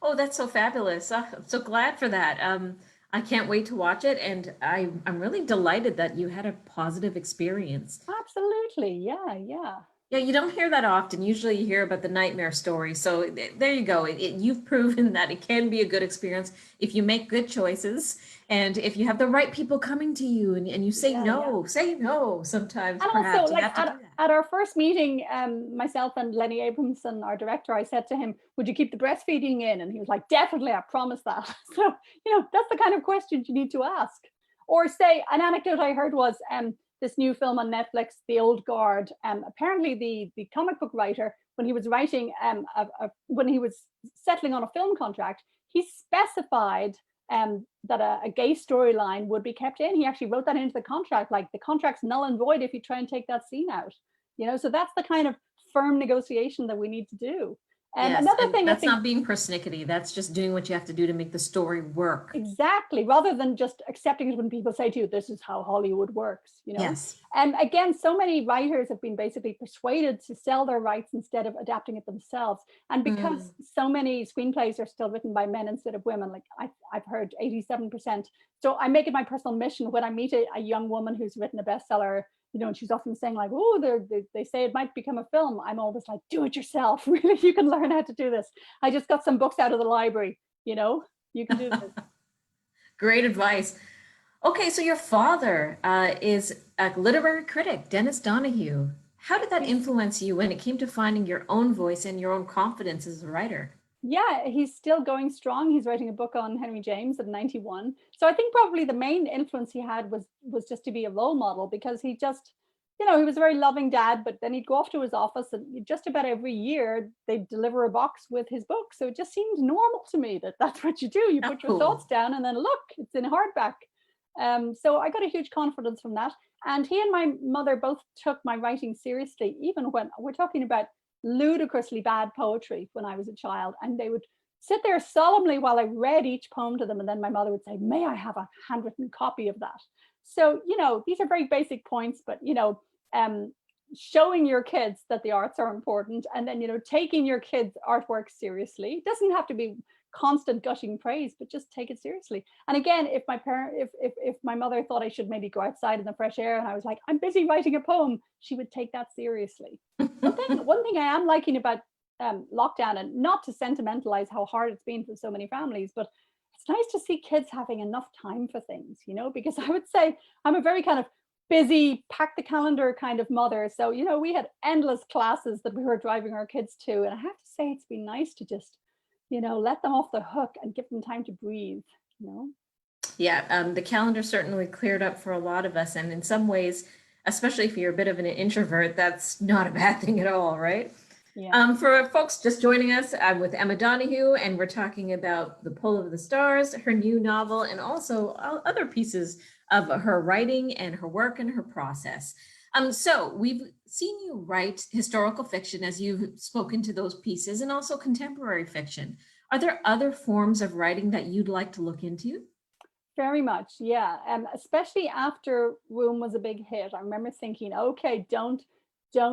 Oh, that's so fabulous. I'm so glad for that. I can't wait to watch it. And I'm really delighted that you had a positive experience. Absolutely. Yeah. Yeah, you don't hear that often. Usually you hear about the nightmare story. So there you go. You've proven that it can be a good experience if you make good choices and if you have the right people coming to you and you say no sometimes and perhaps also you like have to do that. at our first meeting, myself and Lenny Abramson, our director, I said to him, would you keep the breastfeeding in? And he was like, definitely, I promise that. So that's the kind of questions you need to ask. Or say, an anecdote I heard was this new film on Netflix, The Old Guard. Apparently the comic book writer, when he was writing when he was settling on a film contract, he specified that a gay storyline would be kept in. He actually wrote that into the contract, like the contract's null and void if you try and take that scene out. So that's the kind of firm negotiation that we need to do. Yes, another thing, that's not being persnickety. That's just doing what you have to do to make the story work. Exactly, rather than just accepting it when people say to you, this is how Hollywood works, Yes. And again, so many writers have been basically persuaded to sell their rights instead of adapting it themselves. And because so many screenplays are still written by men instead of women, like I've heard 87%. So I make it my personal mission when I meet a young woman who's written a bestseller, and she's often saying like, oh, they say it might become a film. I'm always like, do it yourself. Really, you can learn how to do this. I just got some books out of the library, you can do this. Great advice. Okay, so your father is a literary critic, Dennis Donoghue. How did that influence you when it came to finding your own voice and your own confidence as a writer? Yeah, he's still going strong. He's writing a book on Henry James at 91. So I think probably the main influence he had was just to be a role model, because he just, he was a very loving dad, but then he'd go off to his office and just about every year they'd deliver a box with his book. So it just seemed normal to me that that's what you do. You put your thoughts down and then look, it's in hardback. So I got a huge confidence from that. And he and my mother both took my writing seriously, even when we're talking about ludicrously bad poetry when I was a child, and they would sit there solemnly while I read each poem to them, and then my mother would say, may I have a handwritten copy of that? So these are very basic points, but showing your kids that the arts are important, and then taking your kids' artwork seriously. It doesn't have to be constant gushing praise, but just take it seriously. And again, if my mother thought I should maybe go outside in the fresh air and I was like, I'm busy writing a poem, she would take that seriously. One thing I am liking about lockdown, and not to sentimentalize how hard it's been for so many families, but it's nice to see kids having enough time for things, because I would say I'm a very kind of busy, pack the calendar kind of mother. So, we had endless classes that we were driving our kids to. And I have to say, it's been nice to just, let them off the hook and give them time to breathe. Yeah, the calendar certainly cleared up for a lot of us. And in some ways, especially if you're a bit of an introvert, that's not a bad thing at all, right? Yeah. For folks just joining us, I'm with Emma Donoghue, and we're talking about The Pull of the Stars, her new novel, and also other pieces of her writing and her work and her process. So we've seen you write historical fiction, as you've spoken to those pieces, and also contemporary fiction. Are there other forms of writing that you'd like to look into? Very much, yeah. Especially after Room was a big hit, I remember thinking, okay, don't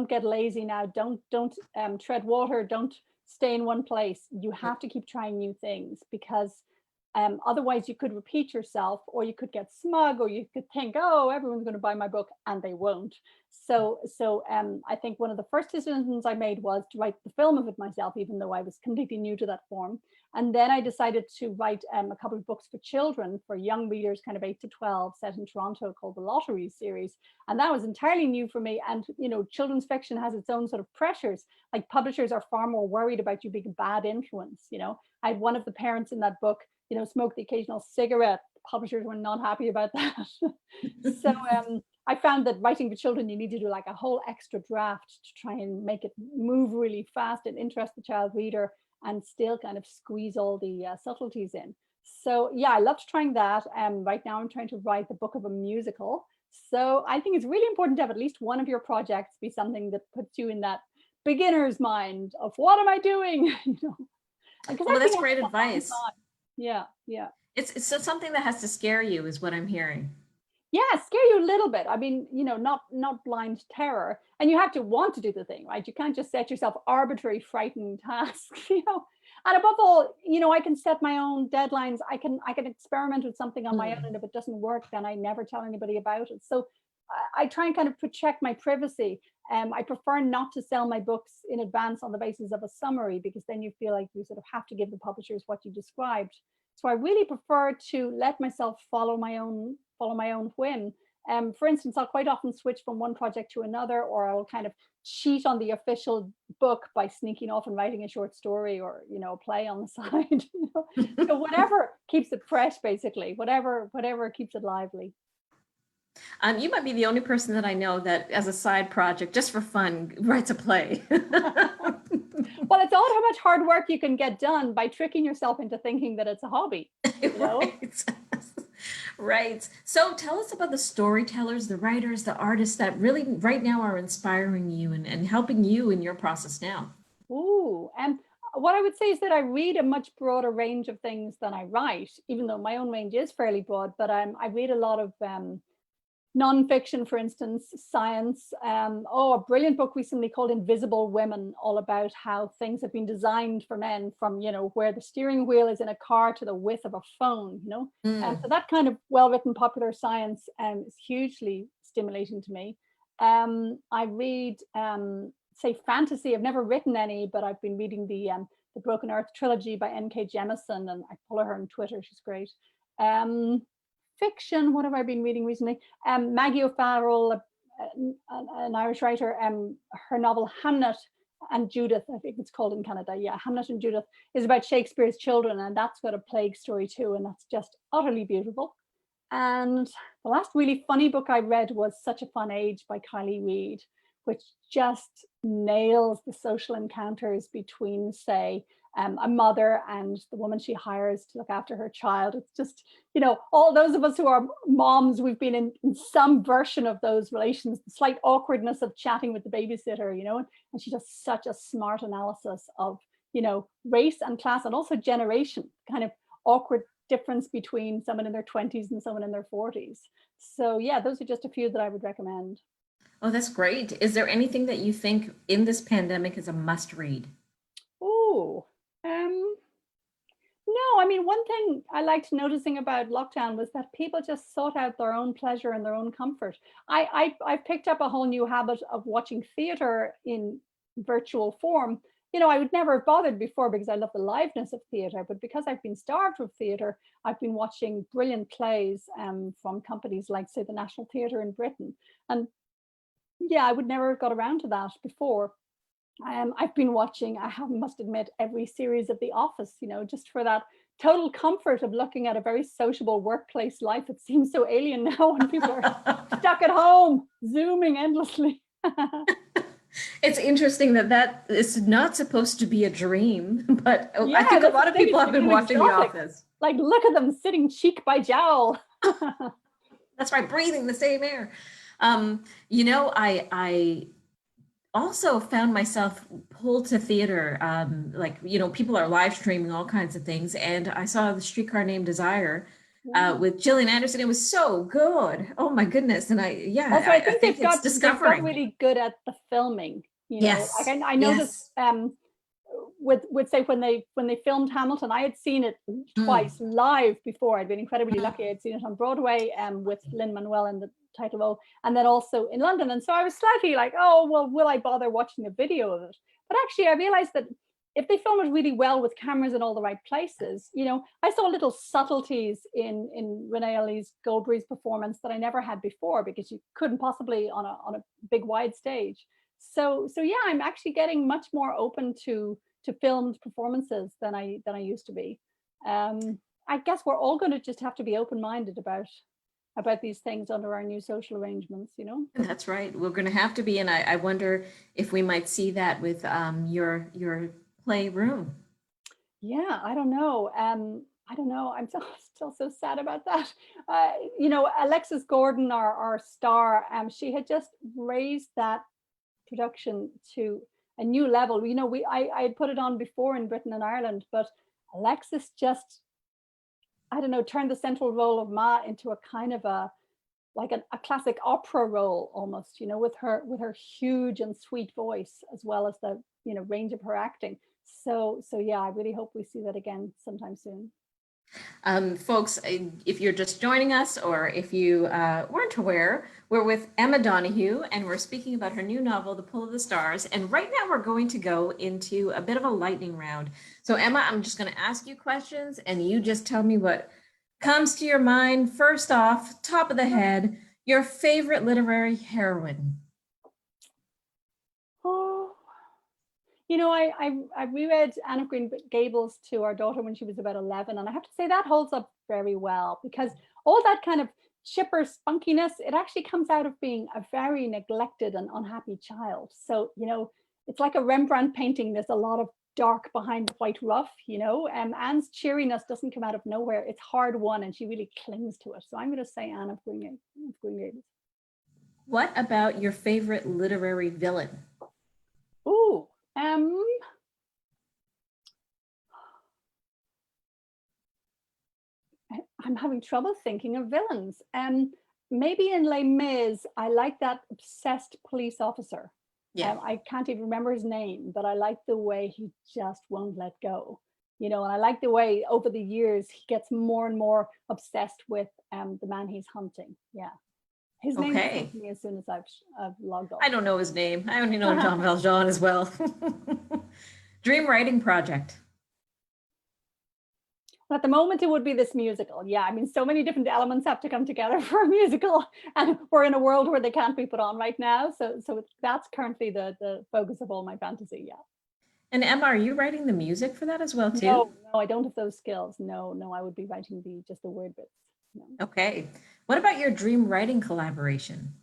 get lazy now. Don't tread water. Don't stay in one place. You have to keep trying new things, because otherwise you could repeat yourself, or you could get smug, or you could think, oh, everyone's going to buy my book, and they won't. So I think one of the first decisions I made was to write the film of it myself, even though I was completely new to that form. And then I decided to write a couple of books for children, for young readers, kind of 8 to 12, set in Toronto, called the Lottery series. And that was entirely new for me. And, children's fiction has its own sort of pressures. Like, publishers are far more worried about you being a bad influence. I had one of the parents in that book, smoke the occasional cigarette. The publishers were not happy about that. So I found that writing for children, you need to do like a whole extra draft to try and make it move really fast and interest the child reader, and still kind of squeeze all the subtleties in. So yeah, I loved trying that. Right now I'm trying to write the book of a musical. So I think it's really important to have at least one of your projects be something that puts you in that beginner's mind of, what am I doing? Because Well, I've that's been at great it a long advice. time. Yeah. It's something that has to scare you, is what I'm hearing. Yeah, scare you a little bit. I mean, not blind terror. And you have to want to do the thing, right? You can't just set yourself arbitrary frightening tasks. And above all, I can set my own deadlines. I can experiment with something on my own, and if it doesn't work, then I never tell anybody about it. So I try and kind of protect my privacy. I prefer not to sell my books in advance on the basis of a summary, because then you feel like you sort of have to give the publishers what you described. So I really prefer to let myself follow my own whim. For instance, I'll quite often switch from one project to another, or I will kind of cheat on the official book by sneaking off and writing a short story, or a play on the side. So whatever keeps it fresh, basically, whatever keeps it lively. You might be the only person that I know that, as a side project, just for fun, writes a play. Well, it's odd how much hard work you can get done by tricking yourself into thinking that it's a hobby. Right. Right. So tell us about the storytellers, the writers, the artists that really right now are inspiring you and helping you in your process now. Ooh, and what I would say is that I read a much broader range of things than I write, even though my own range is fairly broad. But I read a lot of nonfiction, for instance, science. A brilliant book recently called Invisible Women, all about how things have been designed for men, from where the steering wheel is in a car to the width of a phone. So that kind of well-written popular science is hugely stimulating to me. I read say fantasy. I've never written any, but I've been reading the Broken Earth trilogy by N.K. Jemisin, and I follow her on Twitter. She's great. Fiction, what have I been reading recently? Maggie O'Farrell, an Irish writer, her novel Hamnet and Judith, I think it's called in Canada. Yeah, Hamnet and Judith is about Shakespeare's children, and that's got a plague story too, and that's just utterly beautiful. And the last really funny book I read was Such a Fun Age by Kylie Reid, which just nails the social encounters between, say, a mother and the woman she hires to look after her child. It's just, all those of us who are moms, we've been in some version of those relations, the slight awkwardness of chatting with the babysitter, and she does such a smart analysis of, race and class, and also generation, kind of awkward difference between someone in their 20s and someone in their 40s. So yeah, those are just a few that I would recommend. Oh, that's great. Is there anything that you think in this pandemic is a must read? Oh, no, I mean, one thing I liked noticing about lockdown was that people just sought out their own pleasure and their own comfort. I picked up a whole new habit of watching theater in virtual form. I would never have bothered before because I love the liveness of theatre, but because I've been starved of theatre, I've been watching brilliant plays from companies like, say, the National Theatre in Britain. And yeah, I would never have got around to that before. I've been watching, must admit, every series of The Office, just for that total comfort of looking at a very sociable workplace life. It seems so alien now when people are stuck at home, Zooming endlessly. It's interesting that is not supposed to be a dream, but Yeah, I think a lot of people have been watching The exotic. Office. Like, look at them sitting cheek by jowl. That's right, breathing the same air. I also found myself pulled to theater. People are live streaming all kinds of things, and I saw The Streetcar Named Desire with Gillian Anderson. It was so good. Oh my goodness! And Also, I think they've got really good at the filming. Yes. Like I noticed with say when they filmed Hamilton, I had seen it twice live before. I'd been incredibly lucky. I'd seen it on Broadway with Lin-Manuel in the title role, and then also in London. And so I was slightly like, oh well, will I bother watching a video of it? But actually, I realized that if they film it really well with cameras in all the right places, I saw little subtleties in Renee Elise Goldberry's performance that I never had before, because you couldn't possibly on a big wide stage. So yeah, I'm actually getting much more open to filmed performances than I used to be. I guess we're all going to just have to be open-minded about these things under our new social arrangements, That's right. We're going to have to be, and I wonder if we might see that with your playroom. Yeah, I don't know. I don't know. I'm still so sad about that. Alexis Gordon, our star, she had just raised that production to a new level. I had put it on before in Britain and Ireland, but Alexis just, I don't know, turned the central role of Ma into a kind of a classic opera role almost, with her huge and sweet voice, as well as the range of her acting. So yeah, I really hope we see that again sometime soon. Folks, if you're just joining us, or if you weren't aware, we're with Emma Donoghue, and we're speaking about her new novel, The Pull of the Stars. And right now we're going to go into a bit of a lightning round. So Emma, I'm just going to ask you questions, and you just tell me what comes to your mind. First off, top of the head, your favorite literary heroine. Oh, I reread Anne of Green Gables to our daughter when she was about 11, and I have to say that holds up very well, because all that kind of chipper spunkiness, it actually comes out of being a very neglected and unhappy child. So it's like a Rembrandt painting. There's a lot of dark behind the white rough. Anne's cheeriness doesn't come out of nowhere. It's hard won, and she really clings to it. So I'm going to say Anne of Green Gables. What about your favorite literary villain? Ooh. I'm having trouble thinking of villains. Maybe in Les Mis, I like that obsessed police officer. Yeah. I can't even remember his name, but I like the way he just won't let go. And I like the way over the years he gets more and more obsessed with the man he's hunting. Yeah. His name escapes me as soon as I've logged off. I don't know his name. I only know Jean Valjean as well. Dream writing project. Well, at the moment, it would be this musical. Yeah, I mean, so many different elements have to come together for a musical, and we're in a world where they can't be put on right now. So that's currently the focus of all my fantasy. Yeah. And Emma, are you writing the music for that as well too? No, I don't have those skills. No, I would be writing just the word bits. No. Okay. What about your dream writing collaboration?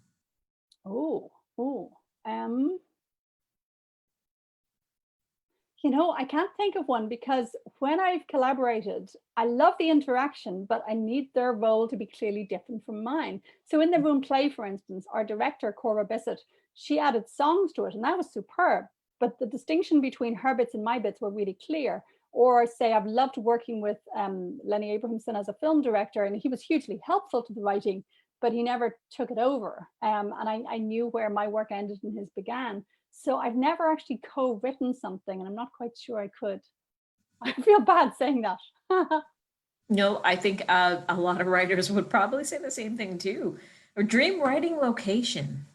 I can't think of one, because when I've collaborated, I love the interaction, but I need their role to be clearly different from mine. So in the Room play, for instance, our director, Cora Bissett, she added songs to it, and that was superb. But the distinction between her bits and my bits were really clear. Or say, I've loved working with Lenny Abrahamson as a film director, and he was hugely helpful to the writing, but he never took it over. And I knew where my work ended and his began. So I've never actually co-written something, and I'm not quite sure I could. I feel bad saying that. No, I think a lot of writers would probably say the same thing too. Or dream writing location.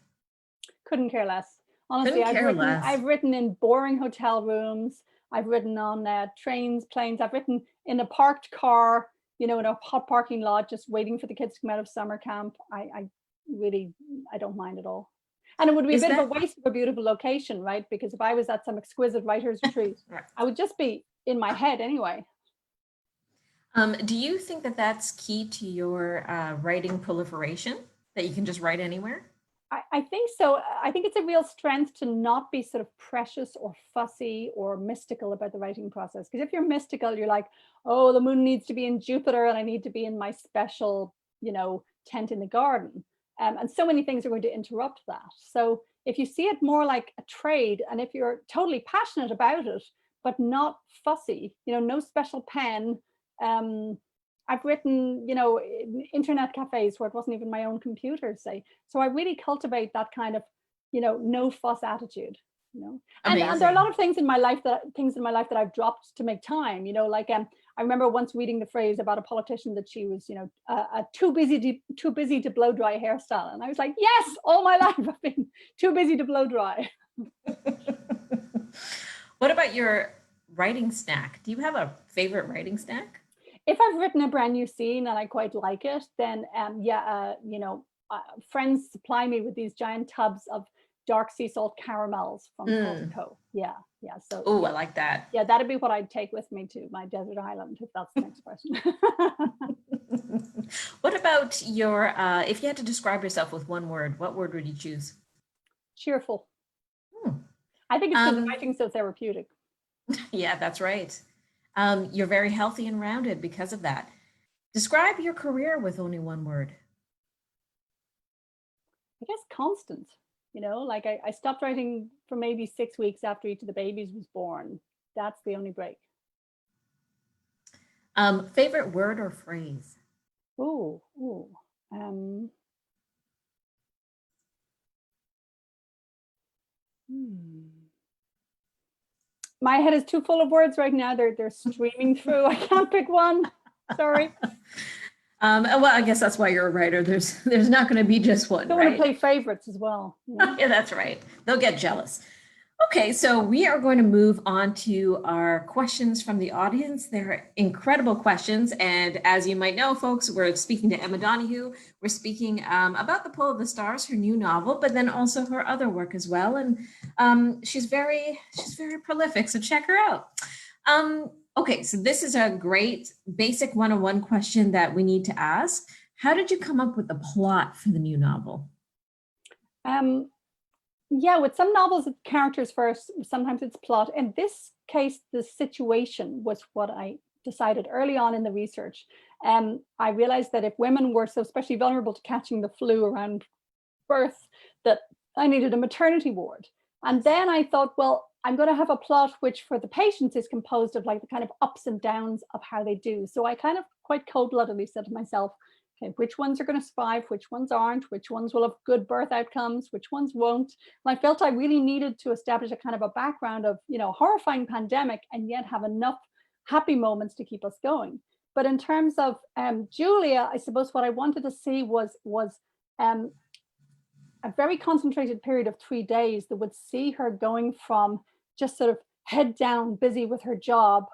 Couldn't care less. Honestly, Couldn't care less. I've written in boring hotel rooms. I've written on trains, planes. I've written in a parked car, in a hot parking lot, just waiting for the kids to come out of summer camp. I really, I don't mind at all. And it would be a Is bit of a that waste of a beautiful location, right? Because if I was at some exquisite writer's retreat, right? I would just be in my head anyway. Do you think that that's key to your writing proliferation, that you can just write anywhere? I think so. I think it's a real strength to not be sort of precious or fussy or mystical about the writing process. Because if you're mystical, you're like, oh, the moon needs to be in Jupiter and I need to be in my special, tent in the garden. And so many things are going to interrupt that. So if you see it more like a trade, and if you're totally passionate about it, but not fussy, no special pen, I've written, in internet cafes where it wasn't even my own computer, say. So I really cultivate that kind of, no fuss attitude, And there are a lot of things in my life that I've dropped to make time, like I remember once reading the phrase about a politician that she was, too busy to blow dry hairstyle. And I was like, yes, all my life I've been too busy to blow dry. What about your writing snack? Do you have a favorite writing snack? If I've written a brand new scene and I quite like it, then friends supply me with these giant tubs of dark sea salt caramels from Costco. Yeah. So oh, I like that. Yeah, that'd be what I'd take with me to my desert island, if that's the next question. What about your, if you had to describe yourself with one word, what word would you choose? Cheerful. I think it's because the writing's so therapeutic. Yeah, that's right. You're very healthy and rounded because of that. Describe your career with only one word. I guess constant, like I stopped writing for maybe 6 weeks after each of the babies was born. That's the only break. Favorite word or phrase? My head is too full of words right now. They're streaming through. I can't pick one. Sorry. Well, I guess that's why you're a writer. There's not going to be just one. Don't want to play favorites as well. Yeah, that's right. They'll get jealous. Okay, so we are going to move on to our questions from the audience. They're incredible questions. And as you might know, folks, we're speaking to Emma Donoghue. We're speaking about The Pull of the Stars, her new novel, but then also her other work as well. And she's very prolific, so check her out. Okay, so this is a great basic one-on-one question that we need to ask. How did you come up with the plot for the new novel? Yeah, with some novels, it's characters first, sometimes it's plot. In this case, the situation was what I decided early on in the research. I realized that if women were so especially vulnerable to catching the flu around birth, that I needed a maternity ward. And then I thought, well, I'm going to have a plot which for the patients is composed of like the kind of ups and downs of how they do. So I kind of quite cold-bloodedly said to myself, okay, which ones are going to survive, which ones aren't, which ones will have good birth outcomes, which ones won't. And I felt I really needed to establish a kind of a background of, horrifying pandemic and yet have enough happy moments to keep us going. But in terms of Julia, I suppose what I wanted to see was a very concentrated period of 3 days that would see her going from just sort of head down, busy with her job,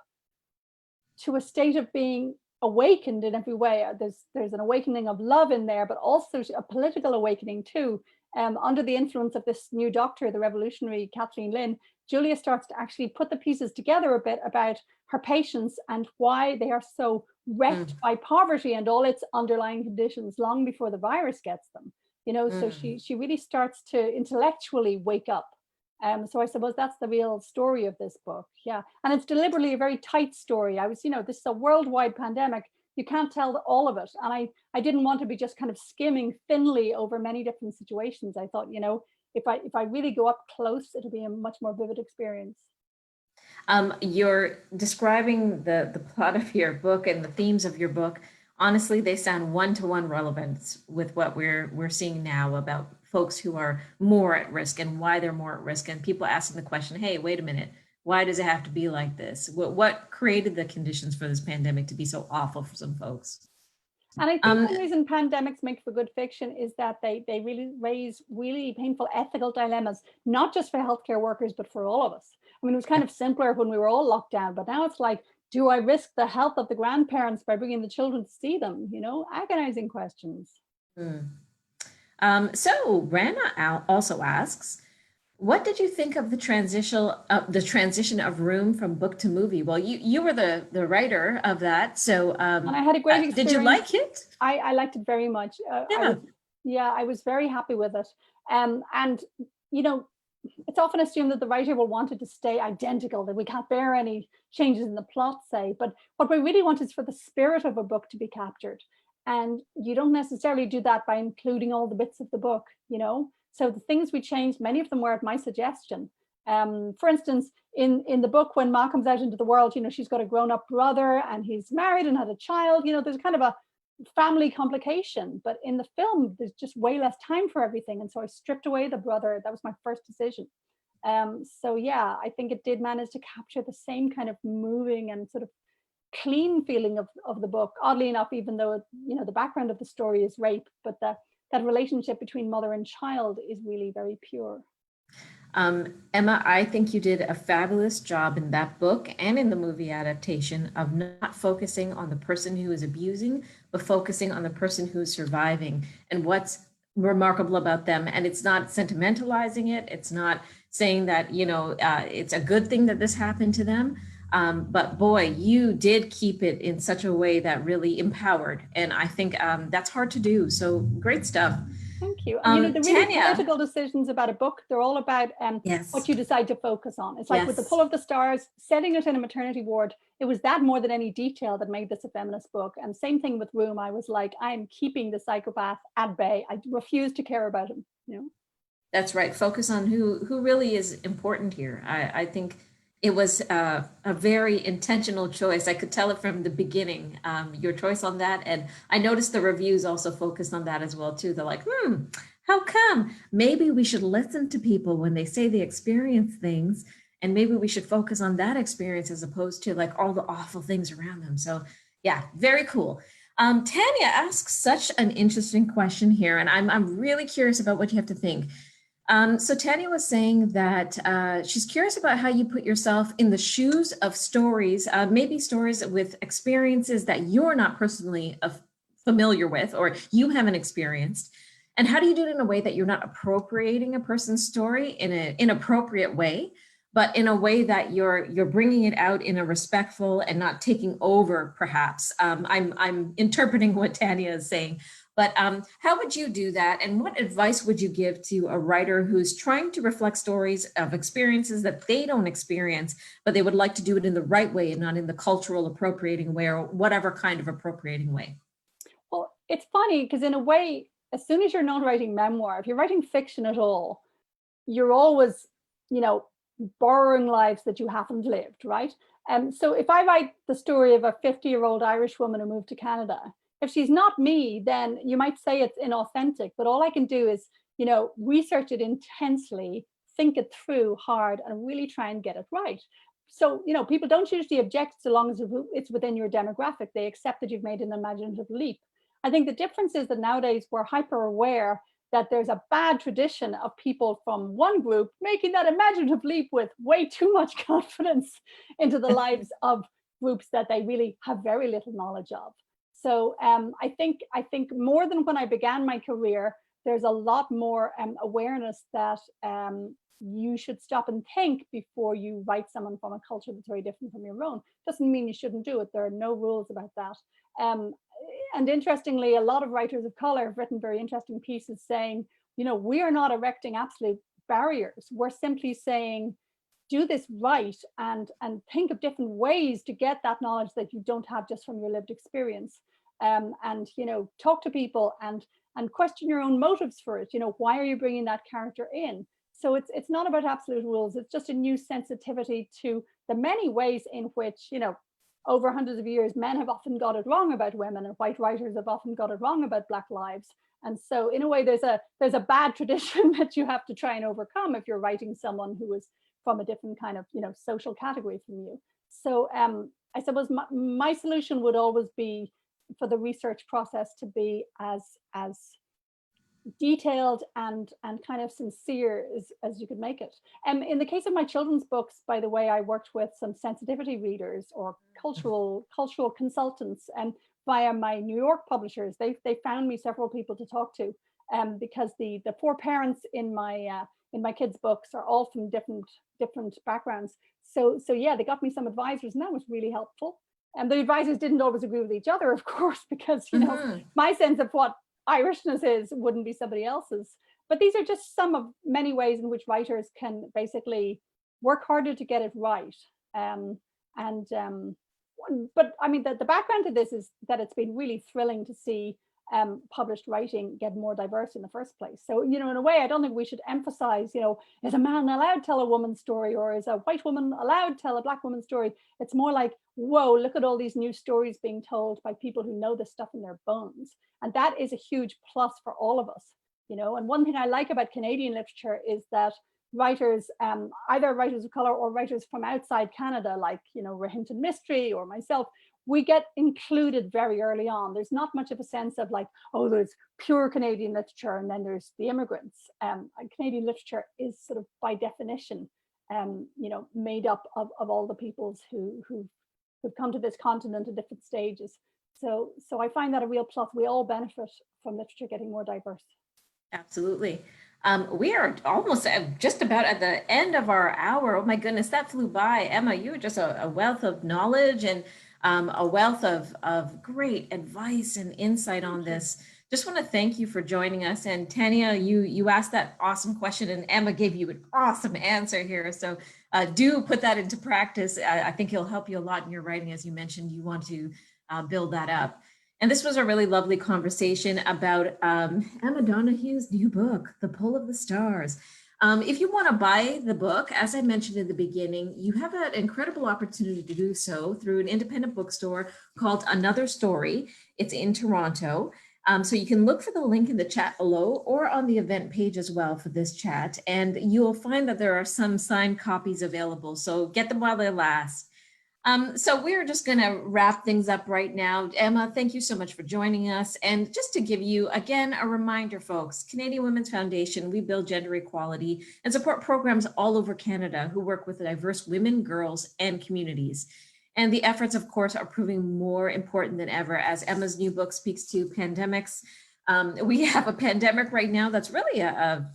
to a state of being awakened in every way. There's an awakening of love in there, but also a political awakening too. Under the influence of this new doctor, the revolutionary Kathleen Lynn, Julia starts to actually put the pieces together a bit about her patients and why they are so wrecked by poverty and all its underlying conditions long before the virus gets them. So she really starts to intellectually wake up. So I suppose that's the real story of this book. Yeah. And it's deliberately a very tight story. This is a worldwide pandemic. You can't tell all of it. And I didn't want to be just kind of skimming thinly over many different situations. I thought, if I really go up close, it'll be a much more vivid experience. You're describing the plot of your book and the themes of your book. Honestly, they sound one-to-one relevant with what we're seeing now about folks who are more at risk and why they're more at risk, and people asking the question, hey, wait a minute, why does it have to be like this? What created the conditions for this pandemic to be so awful for some folks? And I think Um, one reason pandemics make for good fiction is that they really raise really painful ethical dilemmas, not just for healthcare workers, but for all of us. I mean, it was kind of simpler when we were all locked down, but now it's like, do I risk the health of the grandparents by bringing the children to see them? You know, agonizing questions. so Rana also asks, what did you think of the transition of Room from book to movie? Well, you were the writer of that, so And I had a great did you experience. like it? I liked it very much. Yeah. I was very happy with it. And you know, it's often assumed that the writer will want it to stay identical, that we can't bear any changes in the plot, say. But what we really want is for the spirit of a book to be captured. And you don't necessarily do that by including all the bits of the book, you know. So the things we changed, many of them were at my suggestion. For instance, in the book, when Ma comes out into the world, you know, she's got a grown-up brother and he's married and had a child. You know, there's kind of a family complication. But in the film, there's just way less time for everything. And so I stripped away the brother. That was my first decision. So yeah, I think it did manage to capture the same kind of moving and sort of clean feeling of the book. Oddly enough, even though, you know, the background of the story is rape, but that relationship between mother and child is really very pure. Emma, I think you did a fabulous job in that book and in the movie adaptation of not focusing on the person who is abusing, but focusing on the person who's surviving and what's remarkable about them. And it's not sentimentalizing it. It's not saying that, you know, it's a good thing that this happened to them. But boy, you did keep it in such a way that really empowered. And I think that's hard to do. So great stuff. Thank you. And you know, the really Tanya. political decisions about a book, they're all about Yes. what you decide to focus on. It's like with The Yes. Pull of the Stars, setting it in a maternity ward, it was that more than any detail that made this a feminist book. And same thing with Room. I was like, I'm keeping the psychopath at bay. I refuse to care about him, you know. That's right. Focus on who really is important here. I think it was a very intentional choice. I could tell it from the beginning, your choice on that. And I noticed the reviews also focused on that as well, too. They're like, how come? Maybe we should listen to people when they say they experience things, and maybe we should focus on that experience as opposed to like all the awful things around them. So yeah, very cool. Tanya asks such an interesting question here, and I'm really curious about what you have to think. So Tanya was saying that she's curious about how you put yourself in the shoes of stories, maybe stories with experiences that you're not personally familiar with or you haven't experienced. And how do you do it in a way that you're not appropriating a person's story in an inappropriate way, but in a way that you're bringing it out in a respectful and not taking over, perhaps. I'm interpreting what Tanya is saying. But how would you do that? And what advice would you give to a writer who's trying to reflect stories of experiences that they don't experience, but they would like to do it in the right way and not in the cultural appropriating way or whatever kind of appropriating way? Well, it's funny because in a way, as soon as you're not writing memoir, if you're writing fiction at all, you're always, you know, borrowing lives that you haven't lived, right? So if I write the story of a 50-year-old Irish woman who moved to Canada, if she's not me, then you might say it's inauthentic, but all I can do is, you know, research it intensely, think it through hard, and really try and get it right. So, you know, people don't usually object so long as it's within your demographic. They accept that you've made an imaginative leap. I think the difference is that nowadays we're hyper aware that there's a bad tradition of people from one group making that imaginative leap with way too much confidence into the lives of groups that they really have very little knowledge of. So I think more than when I began my career, there's a lot more awareness that you should stop and think before you write someone from a culture that's very different from your own. Doesn't mean you shouldn't do it. There are no rules about that. And interestingly, a lot of writers of color have written very interesting pieces saying, you know, we are not erecting absolute barriers. We're simply saying, do this right and think of different ways to get that knowledge that you don't have just from your lived experience. And, you know, talk to people and question your own motives for it. You know, why are you bringing that character in? So it's not about absolute rules. It's just a new sensitivity to the many ways in which, you know, over hundreds of years, men have often got it wrong about women, and white writers have often got it wrong about Black lives. And so in a way, there's a bad tradition that you have to try and overcome if you're writing someone who is from a different kind of, you know, social category from you. So I suppose my solution would always be for the research process to be as detailed and kind of sincere as you could make it. In the case of my children's books, by the way, I worked with some sensitivity readers or cultural consultants, and via my New York publishers, they found me several people to talk to, because the 4 parents in my kids' books are all from different backgrounds. So yeah, they got me some advisors, and that was really helpful. And the advisors didn't always agree with each other, of course, because my sense of what Irishness is wouldn't be somebody else's. But these are just some of many ways in which writers can basically work harder to get it right. But I mean, the background to this is that it's been really thrilling to see published writing get more diverse in the first place. So, in a way, I don't think we should emphasize, is a man allowed to tell a woman's story, or is a white woman allowed to tell a black woman's story? It's more like, whoa, look at all these new stories being told by people who know this stuff in their bones. And that is a huge plus for all of us, And one thing I like about Canadian literature is that writers, either writers of color or writers from outside Canada, like, Rohinton Mystery or myself, we get included very early on. There's not much of a sense of like, oh, there's pure Canadian literature and then there's the immigrants. Canadian literature is sort of by definition, made up of all the peoples who've come to this continent at different stages. So I find that a real plus. We all benefit from literature getting more diverse. Absolutely. We are almost just about at the end of our hour. Oh my goodness, that flew by. Emma, you are just a wealth of knowledge and a wealth of great advice and insight on this. Just want to thank you for joining us. And Tanya, you asked that awesome question and Emma gave you an awesome answer here. So do put that into practice. I think it'll help you a lot in your writing. As you mentioned, you want to build that up. And this was a really lovely conversation about Emma Donoghue's new book, The Pull of the Stars. If you want to buy the book, as I mentioned in the beginning, you have an incredible opportunity to do so through an independent bookstore called Another Story. It's in Toronto. So you can look for the link in the chat below or on the event page as well for this chat. And you'll find that there are some signed copies available. So get them while they last. So we're just going to wrap things up right now. Emma, thank you so much for joining us. And just to give you, again, a reminder, folks, Canadian Women's Foundation, we build gender equality and support programs all over Canada who work with diverse women, girls, and communities. And the efforts, of course, are proving more important than ever as Emma's new book speaks to pandemics. We have a pandemic right now that's really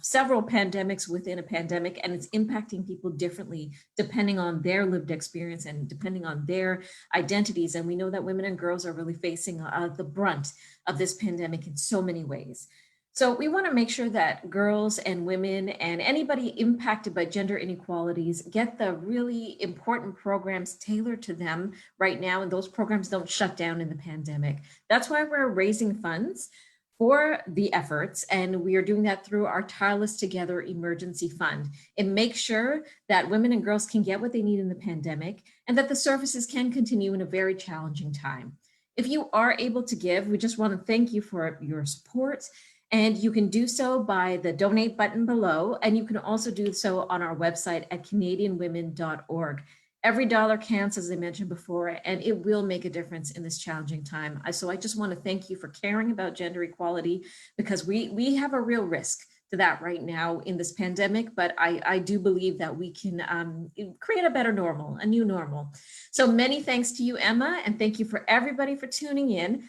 several pandemics within a pandemic, and it's impacting people differently depending on their lived experience and depending on their identities. And we know that women and girls are really facing the brunt of this pandemic in so many ways. So we want to make sure that girls and women and anybody impacted by gender inequalities get the really important programs tailored to them right now, and those programs don't shut down in the pandemic. That's why we're raising funds for the efforts, and we are doing that through our Tireless Together Emergency Fund. It makes sure that women and girls can get what they need in the pandemic and that the services can continue in a very challenging time. If you are able to give, we just want to thank you for your support, and you can do so by the donate button below, and you can also do so on our website at canadianwomen.org. Every dollar counts, as I mentioned before, and it will make a difference in this challenging time. So I just want to thank you for caring about gender equality, because we have a real risk to that right now in this pandemic, but I do believe that we can create a better normal, a new normal. So many thanks to you, Emma, and thank you for everybody for tuning in.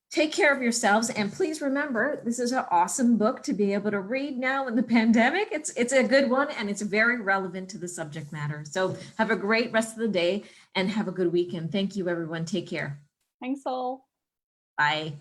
Take care of yourselves, and please remember, this is an awesome book to be able to read now in the pandemic. It's a good one, and it's very relevant to the subject matter. So have a great rest of the day and have a good weekend. Thank you, everyone. Take care. Thanks all. Bye.